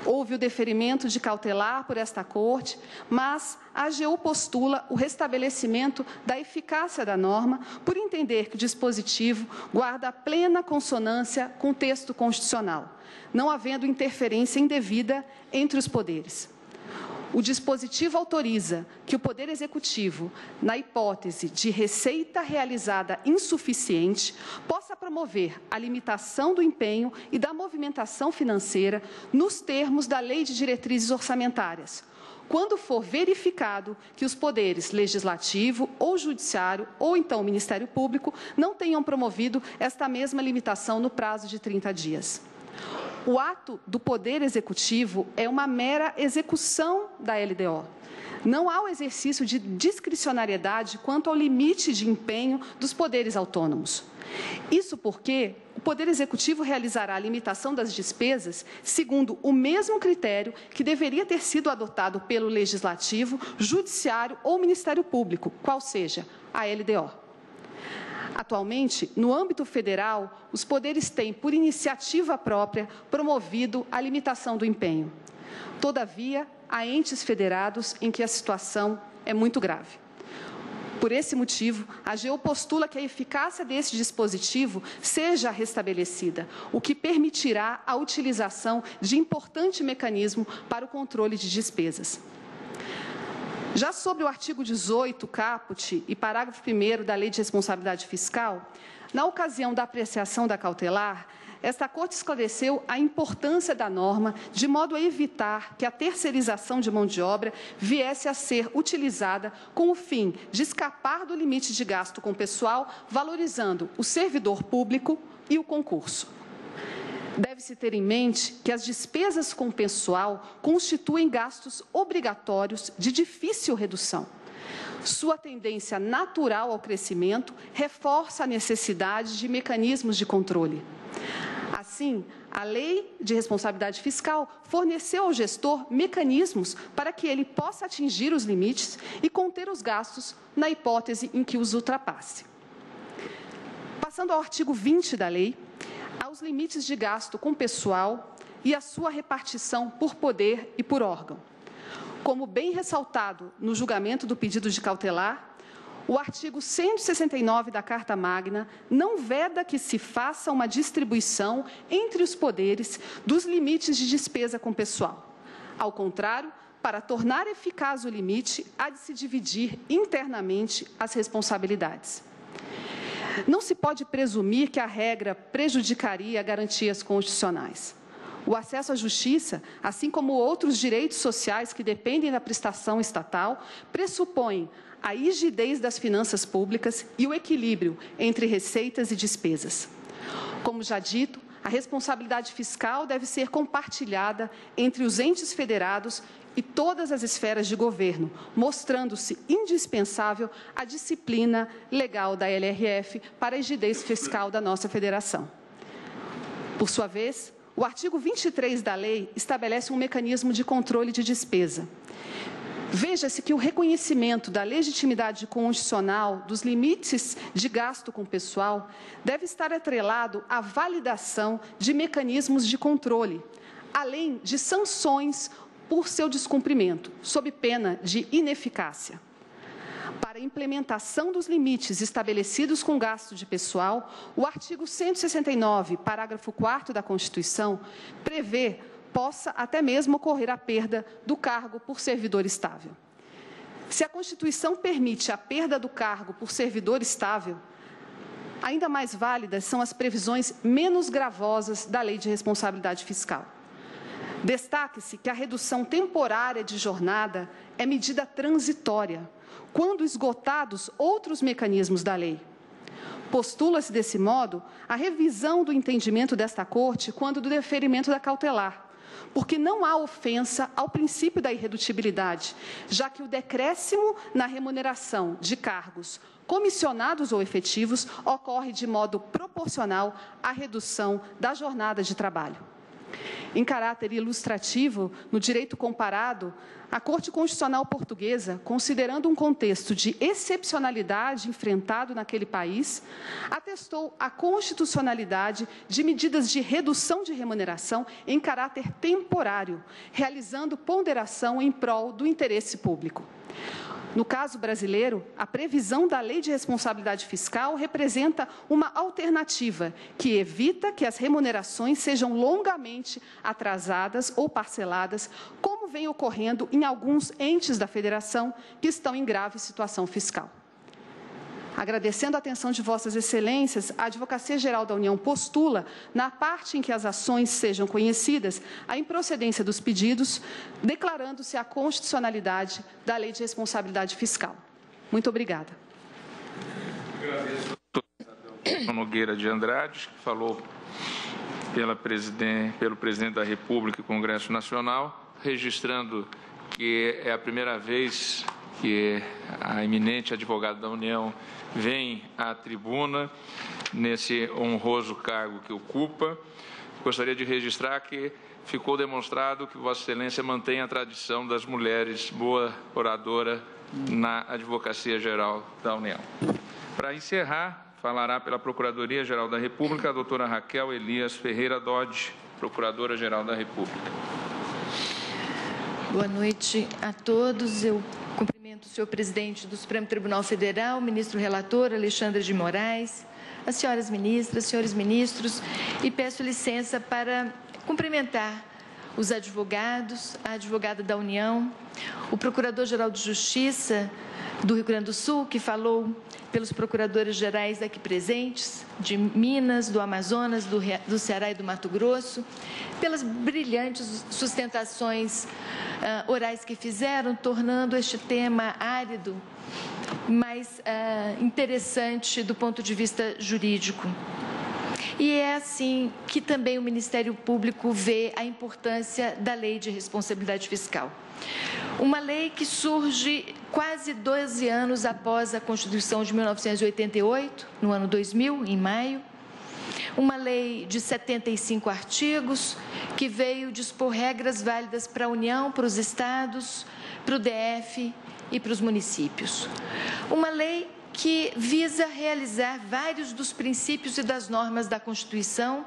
Houve o deferimento de cautelar por esta Corte, mas a AGU postula o restabelecimento da eficácia da norma, por entender que o dispositivo guarda plena consonância com o texto constitucional, não havendo interferência indevida entre os poderes. O dispositivo autoriza que o Poder Executivo, na hipótese de receita realizada insuficiente, possa promover a limitação do empenho e da movimentação financeira nos termos da Lei de Diretrizes Orçamentárias, quando for verificado que os poderes legislativo ou judiciário, ou então o Ministério Público, não tenham promovido esta mesma limitação no prazo de 30 dias. O ato do Poder Executivo é uma mera execução da LDO. Não há o exercício de discricionariedade quanto ao limite de empenho dos poderes autônomos. Isso porque o Poder Executivo realizará a limitação das despesas segundo o mesmo critério que deveria ter sido adotado pelo Legislativo, Judiciário ou Ministério Público, qual seja a LDO. Atualmente, no âmbito federal, os poderes têm, por iniciativa própria, promovido a limitação do empenho. Todavia, há entes federados em que a situação é muito grave. Por esse motivo, a AGU postula que a eficácia desse dispositivo seja restabelecida, o que permitirá a utilização de importante mecanismo para o controle de despesas. Já sobre o artigo 18, caput, e parágrafo 1º da Lei de Responsabilidade Fiscal, na ocasião da apreciação da cautelar, esta Corte esclareceu a importância da norma de modo a evitar que a terceirização de mão de obra viesse a ser utilizada com o fim de escapar do limite de gasto com pessoal, valorizando o servidor público e o concurso. Deve-se ter em mente que as despesas com pessoal constituem gastos obrigatórios de difícil redução. Sua tendência natural ao crescimento reforça a necessidade de mecanismos de controle. Assim, a Lei de Responsabilidade Fiscal forneceu ao gestor mecanismos para que ele possa atingir os limites e conter os gastos na hipótese em que os ultrapasse. Passando ao artigo 20 da lei, aos limites de gasto com pessoal e a sua repartição por poder e por órgão. Como bem ressaltado no julgamento do pedido de cautelar, o artigo 169 da Carta Magna não veda que se faça uma distribuição entre os poderes dos limites de despesa com pessoal. Ao contrário, para tornar eficaz o limite, há de se dividir internamente as responsabilidades. Não se pode presumir que a regra prejudicaria garantias constitucionais. O acesso à justiça, assim como outros direitos sociais que dependem da prestação estatal, pressupõem a rigidez das finanças públicas e o equilíbrio entre receitas e despesas. Como já dito, a responsabilidade fiscal deve ser compartilhada entre os entes federados e todas as esferas de governo, mostrando-se indispensável a disciplina legal da LRF para a rigidez fiscal da nossa federação. Por sua vez, o artigo 23 da lei estabelece um mecanismo de controle de despesa. Veja-se que o reconhecimento da legitimidade constitucional dos limites de gasto com pessoal deve estar atrelado à validação de mecanismos de controle, além de sanções por seu descumprimento, sob pena de ineficácia. Para a implementação dos limites estabelecidos com gasto de pessoal, o artigo 169, parágrafo 4º da Constituição, prevê possa até mesmo ocorrer a perda do cargo por servidor estável. Se a Constituição permite a perda do cargo por servidor estável, Ainda mais válidas são as previsões menos gravosas da Lei de Responsabilidade Fiscal. Destaque-se que a redução temporária de jornada é medida transitória, quando esgotados outros mecanismos da lei. Postula-se, desse modo, a revisão do entendimento desta Corte quando do deferimento da cautelar, porque não há ofensa ao princípio da irredutibilidade, já que o decréscimo na remuneração de cargos comissionados ou efetivos ocorre de modo proporcional à redução da jornada de trabalho. Em caráter ilustrativo, no direito comparado, a Corte Constitucional Portuguesa, considerando um contexto de excepcionalidade enfrentado naquele país, atestou a constitucionalidade de medidas de redução de remuneração em caráter temporário, realizando ponderação em prol do interesse público. No caso brasileiro, a previsão da Lei de Responsabilidade Fiscal representa uma alternativa que evita que as remunerações sejam longamente atrasadas ou parceladas, como vem ocorrendo em alguns entes da Federação que estão em grave situação fiscal. Agradecendo a atenção de Vossas Excelências, a Advocacia Geral da União postula, na parte em que as ações sejam conhecidas, a improcedência dos pedidos, declarando-se a constitucionalidade da Lei de Responsabilidade Fiscal. Muito obrigada. Agradeço ao Nogueira de Andrade, que falou pelo Presidente da República e Congresso Nacional, registrando que é a primeira vez que a eminente advogada da União vem à tribuna nesse honroso cargo que ocupa. Gostaria de registrar que ficou demonstrado que Vossa Excelência mantém a tradição das mulheres boa oradora na Advocacia Geral da União. Para encerrar, falará pela Procuradoria-Geral da República a doutora Raquel Elias Ferreira Dodge, Procuradora-Geral da República. Boa noite a todos. Eu cumprimento o senhor presidente do Supremo Tribunal Federal, ministro relator Alexandre de Moraes, as senhoras ministras, senhores ministros, e peço licença para cumprimentar os advogados, a advogada da União, o Procurador-Geral de Justiça do Rio Grande do Sul, que falou pelos procuradores gerais aqui presentes, de Minas, do Amazonas, do Ceará e do Mato Grosso, pelas brilhantes sustentações orais que fizeram, tornando este tema árido mais interessante do ponto de vista jurídico. E é assim que também o Ministério Público vê a importância da Lei de Responsabilidade Fiscal. Uma lei que surge quase 12 anos após a Constituição de 1988, no ano 2000, em maio. Uma lei de 75 artigos que veio dispor regras válidas para a União, para os estados, para o DF e para os municípios. Uma lei que visa realizar vários dos princípios e das normas da Constituição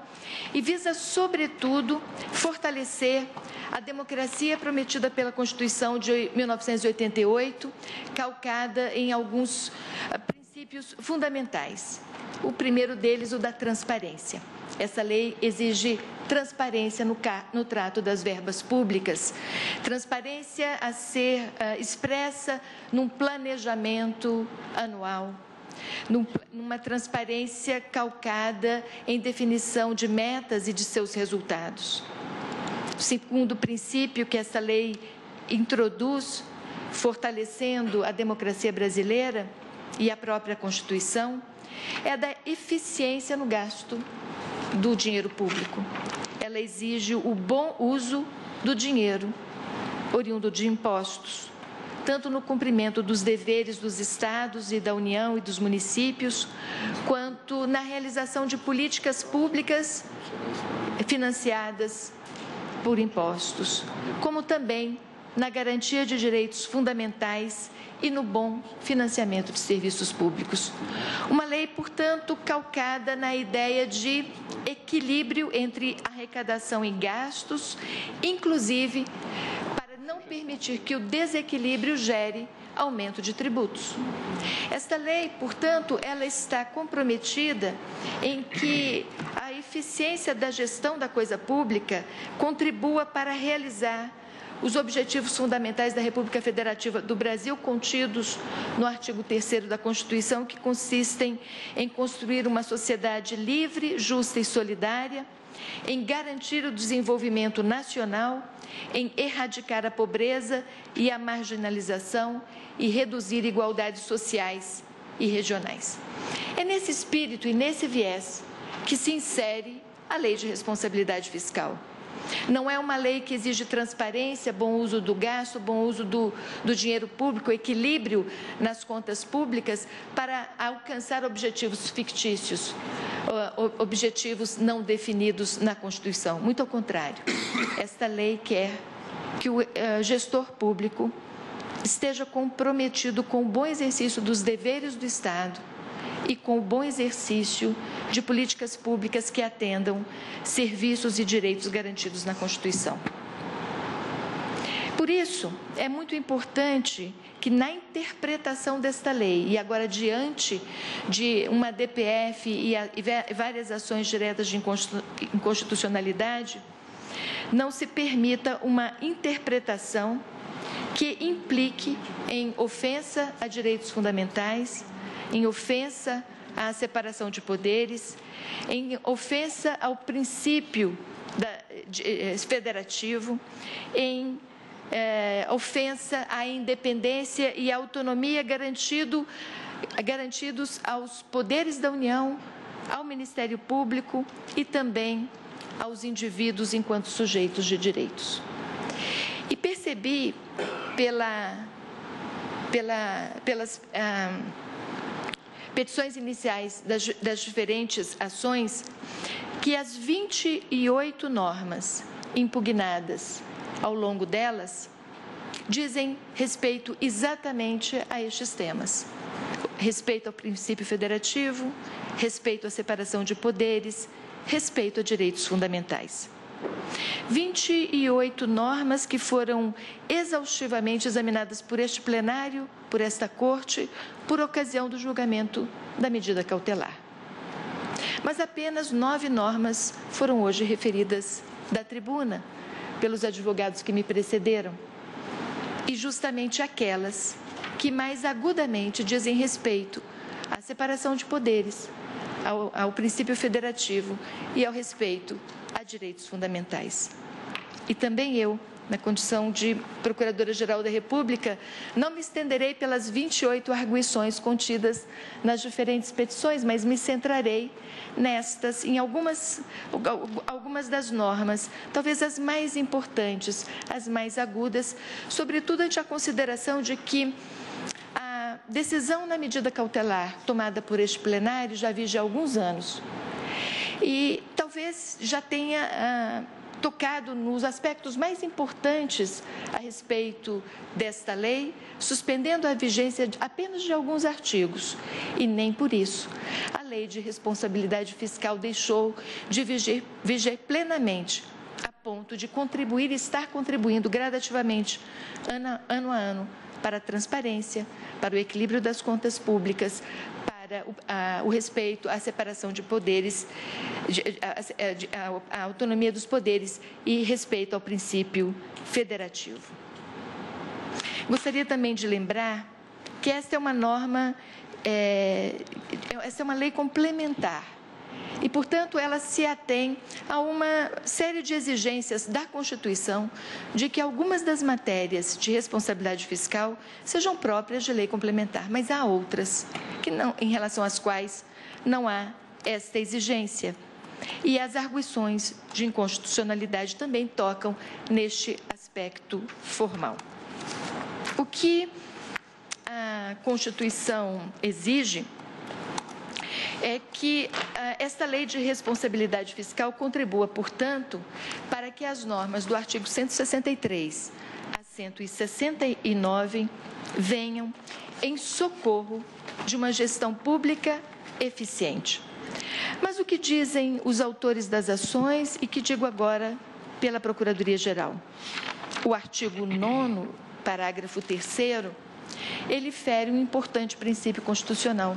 e visa, sobretudo, fortalecer a democracia prometida pela Constituição de 1988, calcada em alguns princípios fundamentais. O primeiro deles, o da transparência. Essa lei exige transparência no trato das verbas públicas, transparência a ser expressa num planejamento anual, numa transparência calcada em definição de metas e de seus resultados. O segundo princípio que essa lei introduz, fortalecendo a democracia brasileira e a própria Constituição, é a da eficiência no gasto do dinheiro público. Ela exige o bom uso do dinheiro oriundo de impostos, tanto no cumprimento dos deveres dos estados e da União e dos municípios, quanto na realização de políticas públicas financiadas por impostos, como também na garantia de direitos fundamentais e no bom financiamento de serviços públicos. Uma lei, portanto, calcada na ideia de equilíbrio entre arrecadação e gastos, inclusive para não permitir que o desequilíbrio gere aumento de tributos. Esta lei, portanto, ela está comprometida em que a eficiência da gestão da coisa pública contribua para realizar os objetivos fundamentais da República Federativa do Brasil, contidos no artigo 3º da Constituição, que consistem em construir uma sociedade livre, justa e solidária, em garantir o desenvolvimento nacional, em erradicar a pobreza e a marginalização e reduzir igualdades sociais e regionais. É nesse espírito e nesse viés que se insere a Lei de Responsabilidade Fiscal. Não é uma lei que exige transparência, bom uso do gasto, bom uso do dinheiro público, equilíbrio nas contas públicas para alcançar objetivos fictícios, objetivos não definidos na Constituição. Muito ao contrário, esta lei quer que o gestor público esteja comprometido com o bom exercício dos deveres do Estado e com o bom exercício de políticas públicas que atendam serviços e direitos garantidos na Constituição. Por isso, é muito importante que na interpretação desta lei, e agora diante de uma DPF e várias ações diretas de inconstitucionalidade, não se permita uma interpretação que implique em ofensa a direitos fundamentais, em ofensa à separação de poderes, em ofensa ao princípio federativo, em ofensa à independência e à autonomia garantidos aos poderes da União, ao Ministério Público e também aos indivíduos enquanto sujeitos de direitos. E percebi pelas petições iniciais das diferentes ações que as 28 normas impugnadas ao longo delas dizem respeito exatamente a estes temas. Respeito ao princípio federativo, respeito à separação de poderes, respeito a direitos fundamentais. 28 normas que foram exaustivamente examinadas por este plenário, por esta Corte, por ocasião do julgamento da medida cautelar. Mas apenas 9 normas foram hoje referidas da tribuna pelos advogados que me precederam, e justamente aquelas que mais agudamente dizem respeito à separação de poderes, ao princípio federativo e ao respeito a direitos fundamentais. E também eu, na condição de Procuradora-Geral da República, não me estenderei pelas 28 arguições contidas nas diferentes petições, mas me centrarei em algumas das normas, talvez as mais importantes, as mais agudas, sobretudo ante a consideração de que a decisão na medida cautelar tomada por este plenário já vige há alguns anos e talvez já tenha tocado nos aspectos mais importantes a respeito desta lei, suspendendo a vigência apenas de alguns artigos. E nem por isso a Lei de Responsabilidade Fiscal deixou de viger plenamente, a ponto de contribuir e estar contribuindo gradativamente, ano a ano, para a transparência, para o equilíbrio das contas públicas, para o respeito à separação de poderes, a autonomia dos poderes e respeito ao princípio federativo. Gostaria também de lembrar que esta é uma norma, esta é uma lei complementar e, portanto, ela se atém a uma série de exigências da Constituição de que algumas das matérias de responsabilidade fiscal sejam próprias de lei complementar, mas há outras que não, em relação às quais não há esta exigência. E as arguições de inconstitucionalidade também tocam neste aspecto formal. O que a Constituição exige é que esta lei de responsabilidade fiscal contribua, portanto, para que as normas do artigo 163 a 169 venham em socorro de uma gestão pública eficiente. Mas o que dizem os autores das ações e que digo agora pela Procuradoria-Geral? O artigo 9º, parágrafo 3º, ele fere um importante princípio constitucional,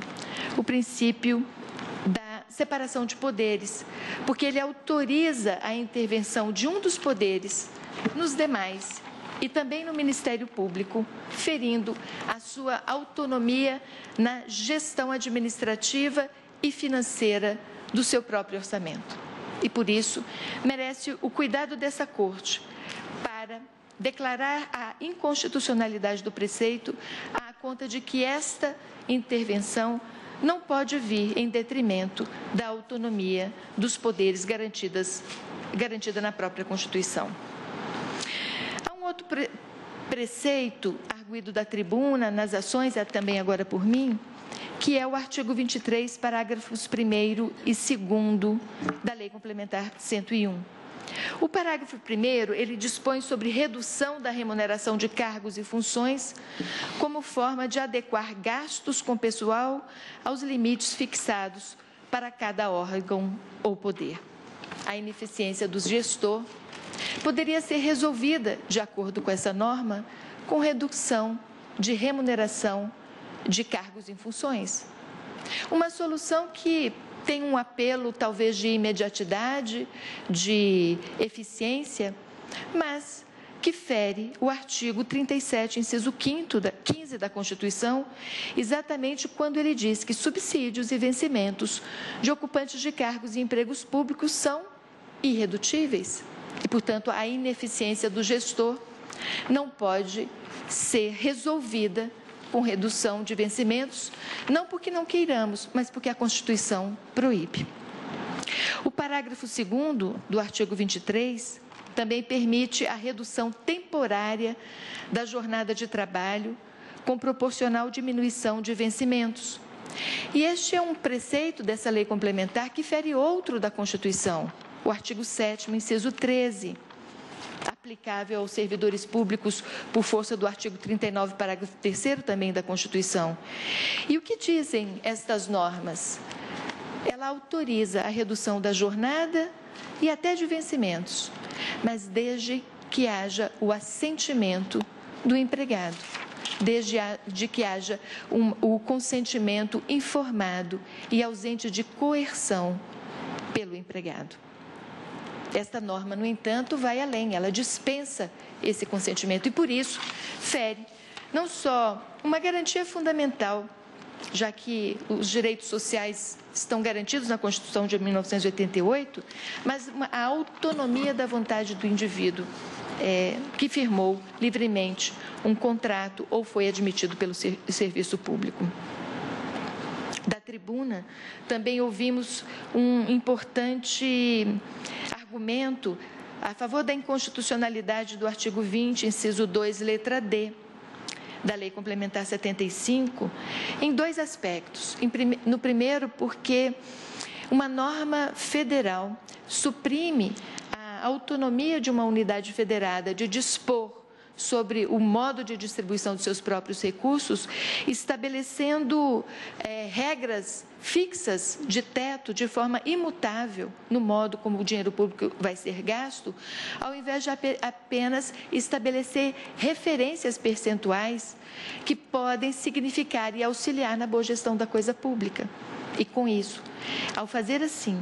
o princípio da separação de poderes, porque ele autoriza a intervenção de um dos poderes nos demais e também no Ministério Público, ferindo a sua autonomia na gestão administrativa e financeira do seu próprio orçamento. E, por isso, merece o cuidado dessa Corte para declarar a inconstitucionalidade do preceito à conta de que esta intervenção não pode vir em detrimento da autonomia dos poderes garantida na própria Constituição. Há um outro preceito arguido da tribuna, nas ações, também agora por mim, que é o artigo 23, parágrafos 1º e 2º da Lei Complementar 101. O parágrafo 1º, ele dispõe sobre redução da remuneração de cargos e funções como forma de adequar gastos com pessoal aos limites fixados para cada órgão ou poder. A ineficiência do gestor poderia ser resolvida, de acordo com essa norma, com redução de remuneração de cargos e funções. Uma solução que tem um apelo talvez de imediatidade, de eficiência, mas que fere o artigo 37, inciso 15 da Constituição, exatamente quando ele diz que subsídios e vencimentos de ocupantes de cargos e empregos públicos são irredutíveis e, portanto, a ineficiência do gestor não pode ser resolvida com redução de vencimentos, não porque não queiramos, mas porque a Constituição proíbe. O parágrafo 2º do artigo 23 também permite a redução temporária da jornada de trabalho com proporcional diminuição de vencimentos. E este é um preceito dessa lei complementar que fere outro da Constituição, o artigo 7º, inciso 13, aplicável aos servidores públicos por força do artigo 39, parágrafo 3º também da Constituição. E o que dizem estas normas? Ela autoriza a redução da jornada e até de vencimentos, mas desde que haja o assentimento do empregado, desde que haja o consentimento informado e ausente de coerção pelo empregado. Esta norma, no entanto, vai além, ela dispensa esse consentimento e, por isso, fere não só uma garantia fundamental, já que os direitos sociais estão garantidos na Constituição de 1988, mas a autonomia da vontade do indivíduo que firmou livremente um contrato ou foi admitido pelo serviço público. Da tribuna, também ouvimos um importante argumento a favor da inconstitucionalidade do artigo 20, inciso 2, letra D, da Lei Complementar 75, em dois aspectos. No primeiro, porque uma norma federal suprime a autonomia de uma unidade federada de dispor sobre o modo de distribuição de seus próprios recursos, estabelecendo regras fixas de teto de forma imutável no modo como o dinheiro público vai ser gasto, ao invés de apenas estabelecer referências percentuais que podem significar e auxiliar na boa gestão da coisa pública. E com isso, ao fazer assim,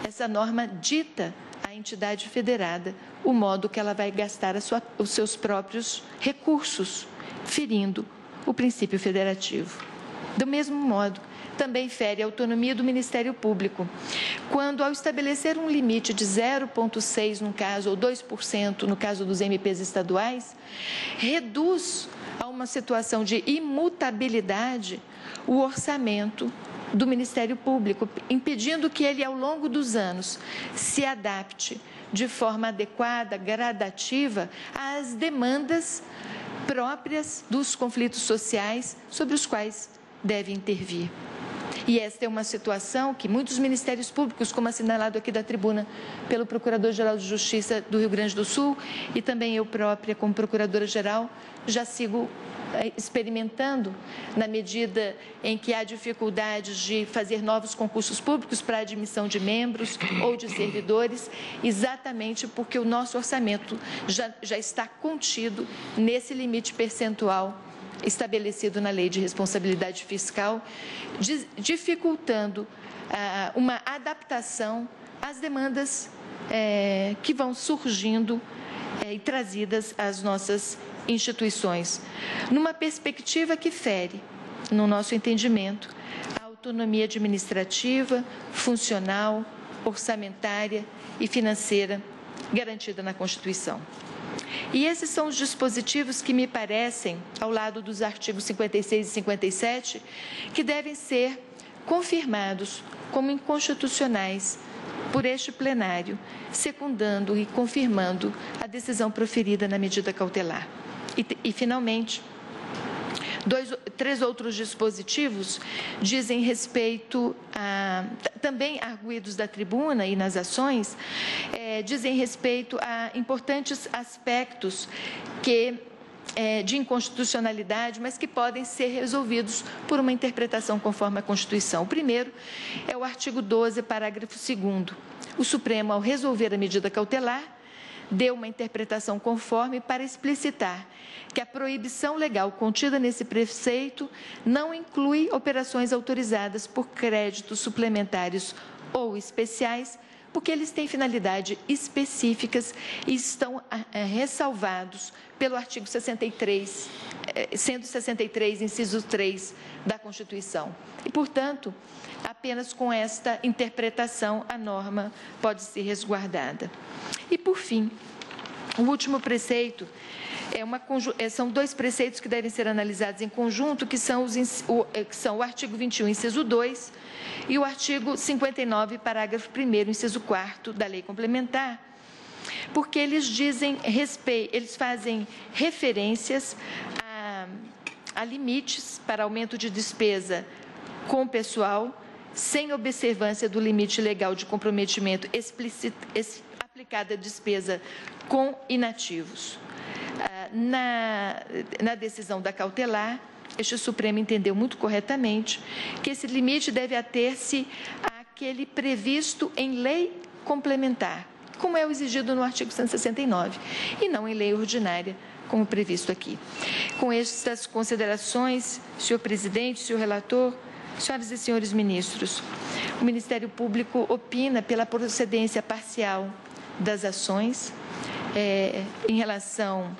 essa norma dita à entidade federada o modo que ela vai gastar os seus próprios recursos, ferindo o princípio federativo. Do mesmo modo, também fere a autonomia do Ministério Público, quando, ao estabelecer um limite de 0,6% no caso, ou 2% no caso dos MPs estaduais, reduz a uma situação de imutabilidade o orçamento do Ministério Público, impedindo que ele, ao longo dos anos, se adapte de forma adequada, gradativa, às demandas próprias dos conflitos sociais sobre os quais deve intervir. E esta é uma situação que muitos ministérios públicos, como assinalado aqui da tribuna pelo Procurador-Geral de Justiça do Rio Grande do Sul e também eu própria como Procuradora-Geral, já sigo experimentando na medida em que há dificuldades de fazer novos concursos públicos para admissão de membros ou de servidores, exatamente porque o nosso orçamento já está contido nesse limite percentual estabelecido na Lei de Responsabilidade Fiscal, dificultando uma adaptação às demandas que vão surgindo e trazidas às nossas instituições, numa perspectiva que fere, no nosso entendimento, a autonomia administrativa, funcional, orçamentária e financeira garantida na Constituição. E esses são os dispositivos que me parecem, ao lado dos artigos 56 e 57, que devem ser confirmados como inconstitucionais por este plenário, secundando e confirmando a decisão proferida na medida cautelar. E finalmente, três outros dispositivos dizem respeito a, também arguidos da tribuna e nas ações, dizem respeito a importantes aspectos de inconstitucionalidade, mas que podem ser resolvidos por uma interpretação conforme a Constituição. O primeiro é o artigo 12, parágrafo 2º. O Supremo, ao resolver a medida cautelar, deu uma interpretação conforme para explicitar que a proibição legal contida nesse preceito não inclui operações autorizadas por créditos suplementares ou especiais, porque eles têm finalidade específicas e estão ressalvados pelo artigo 63, sendo 63, inciso 3 da Constituição. E, portanto, apenas com esta interpretação a norma pode ser resguardada. E, por fim, o último preceito são dois preceitos que devem ser analisados em conjunto, que são o artigo 21, inciso 2, e o artigo 59, parágrafo 1º, inciso 4º da Lei Complementar, porque eles fazem referências a limites para aumento de despesa com pessoal, sem observância do limite legal de comprometimento aplicada a despesa com inativos. Na decisão da cautelar, este Supremo entendeu muito corretamente que esse limite deve ater-se àquele previsto em lei complementar, como é o exigido no artigo 169, e não em lei ordinária, como previsto aqui. Com estas considerações, senhor presidente, senhor relator, senhoras e senhores ministros, o Ministério Público opina pela procedência parcial das ações em relação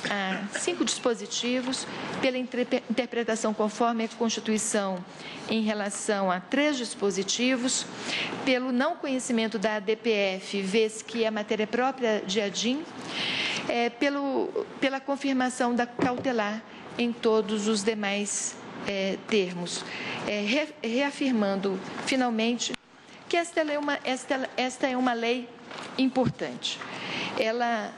a 5 dispositivos, pela interpretação conforme a Constituição em relação a 3 dispositivos, pelo não conhecimento da ADPF, vez que a matéria própria de ADIM, pela confirmação da cautelar em todos os demais termos, reafirmando, finalmente, que esta é uma lei importante. Ela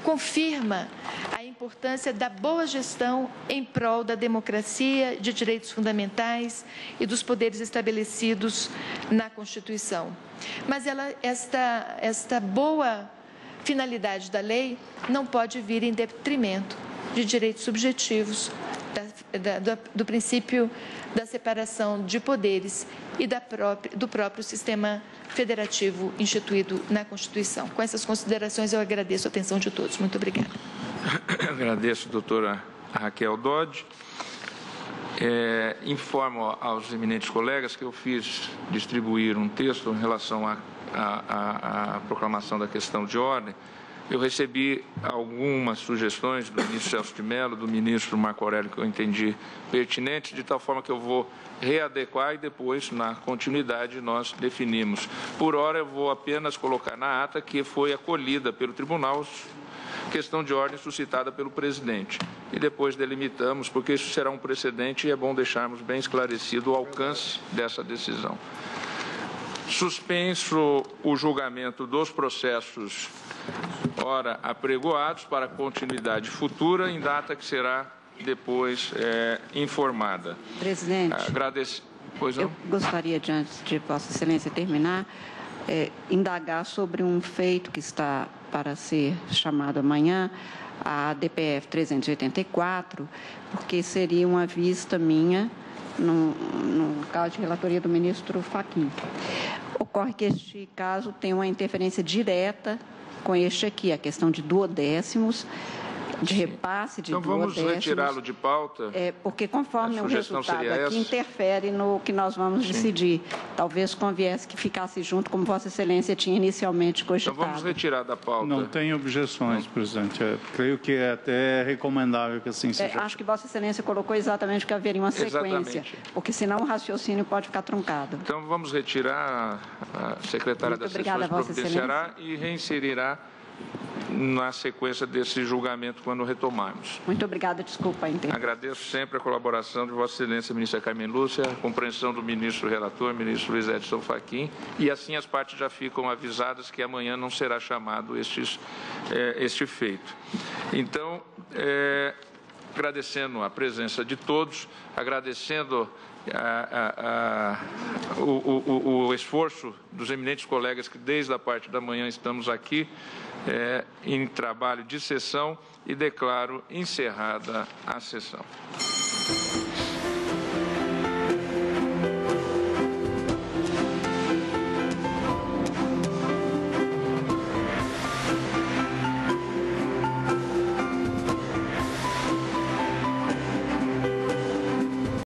confirma a importância da boa gestão em prol da democracia, de direitos fundamentais e dos poderes estabelecidos na Constituição. Mas esta boa finalidade da lei não pode vir em detrimento de direitos subjetivos, do princípio da separação de poderes e do próprio sistema federativo instituído na Constituição. Com essas considerações, eu agradeço a atenção de todos. Muito obrigada. Agradeço, doutora Raquel Dodge. Informo aos eminentes colegas que eu fiz distribuir um texto em relação à proclamação da questão de ordem. Eu recebi algumas sugestões do ministro Celso de Mello, do ministro Marco Aurélio, que eu entendi pertinentes, de tal forma que eu vou readequar e depois, na continuidade, nós definimos. Por hora, eu vou apenas colocar na ata que foi acolhida pelo tribunal questão de ordem suscitada pelo presidente. E depois delimitamos, porque isso será um precedente e é bom deixarmos bem esclarecido o alcance dessa decisão. Suspenso o julgamento dos processos ora apregoados para continuidade futura em data que será depois informada. Presidente, Pois não? Eu gostaria, antes de Vossa Excelência terminar, indagar sobre um feito que está para ser chamado amanhã, a ADPF 384, porque seria uma vista minha no caso de relatoria do ministro Fachin. Ocorre que este caso tem uma interferência direta com este aqui, a questão de duodécimos, de repasse de então vamos retirá-lo de pauta. Porque conforme o resultado aqui interfere no que nós vamos decidir. Talvez conviesse que ficasse junto, como Vossa Excelência tinha inicialmente cogitado. Então vamos retirar da pauta. Não tem objeções, presidente. Creio que é até recomendável que assim seja. Acho que Vossa Excelência colocou exatamente que haveria uma sequência, exatamente. Porque senão o raciocínio pode ficar truncado. Então vamos retirar a secretária da Sessões providenciará e reinserirá na sequência desse julgamento quando retomarmos. Muito obrigada, desculpa. Agradeço sempre a colaboração de Vossa Excelência, ministra Carmen Lúcia, a compreensão do ministro relator, ministro Luiz Edson Fachin, e assim as partes já ficam avisadas que amanhã não será chamado este feito. Então, agradecendo a presença de todos, agradecendo o esforço dos eminentes colegas que desde a parte da manhã estamos aqui em trabalho de sessão e declaro encerrada a sessão.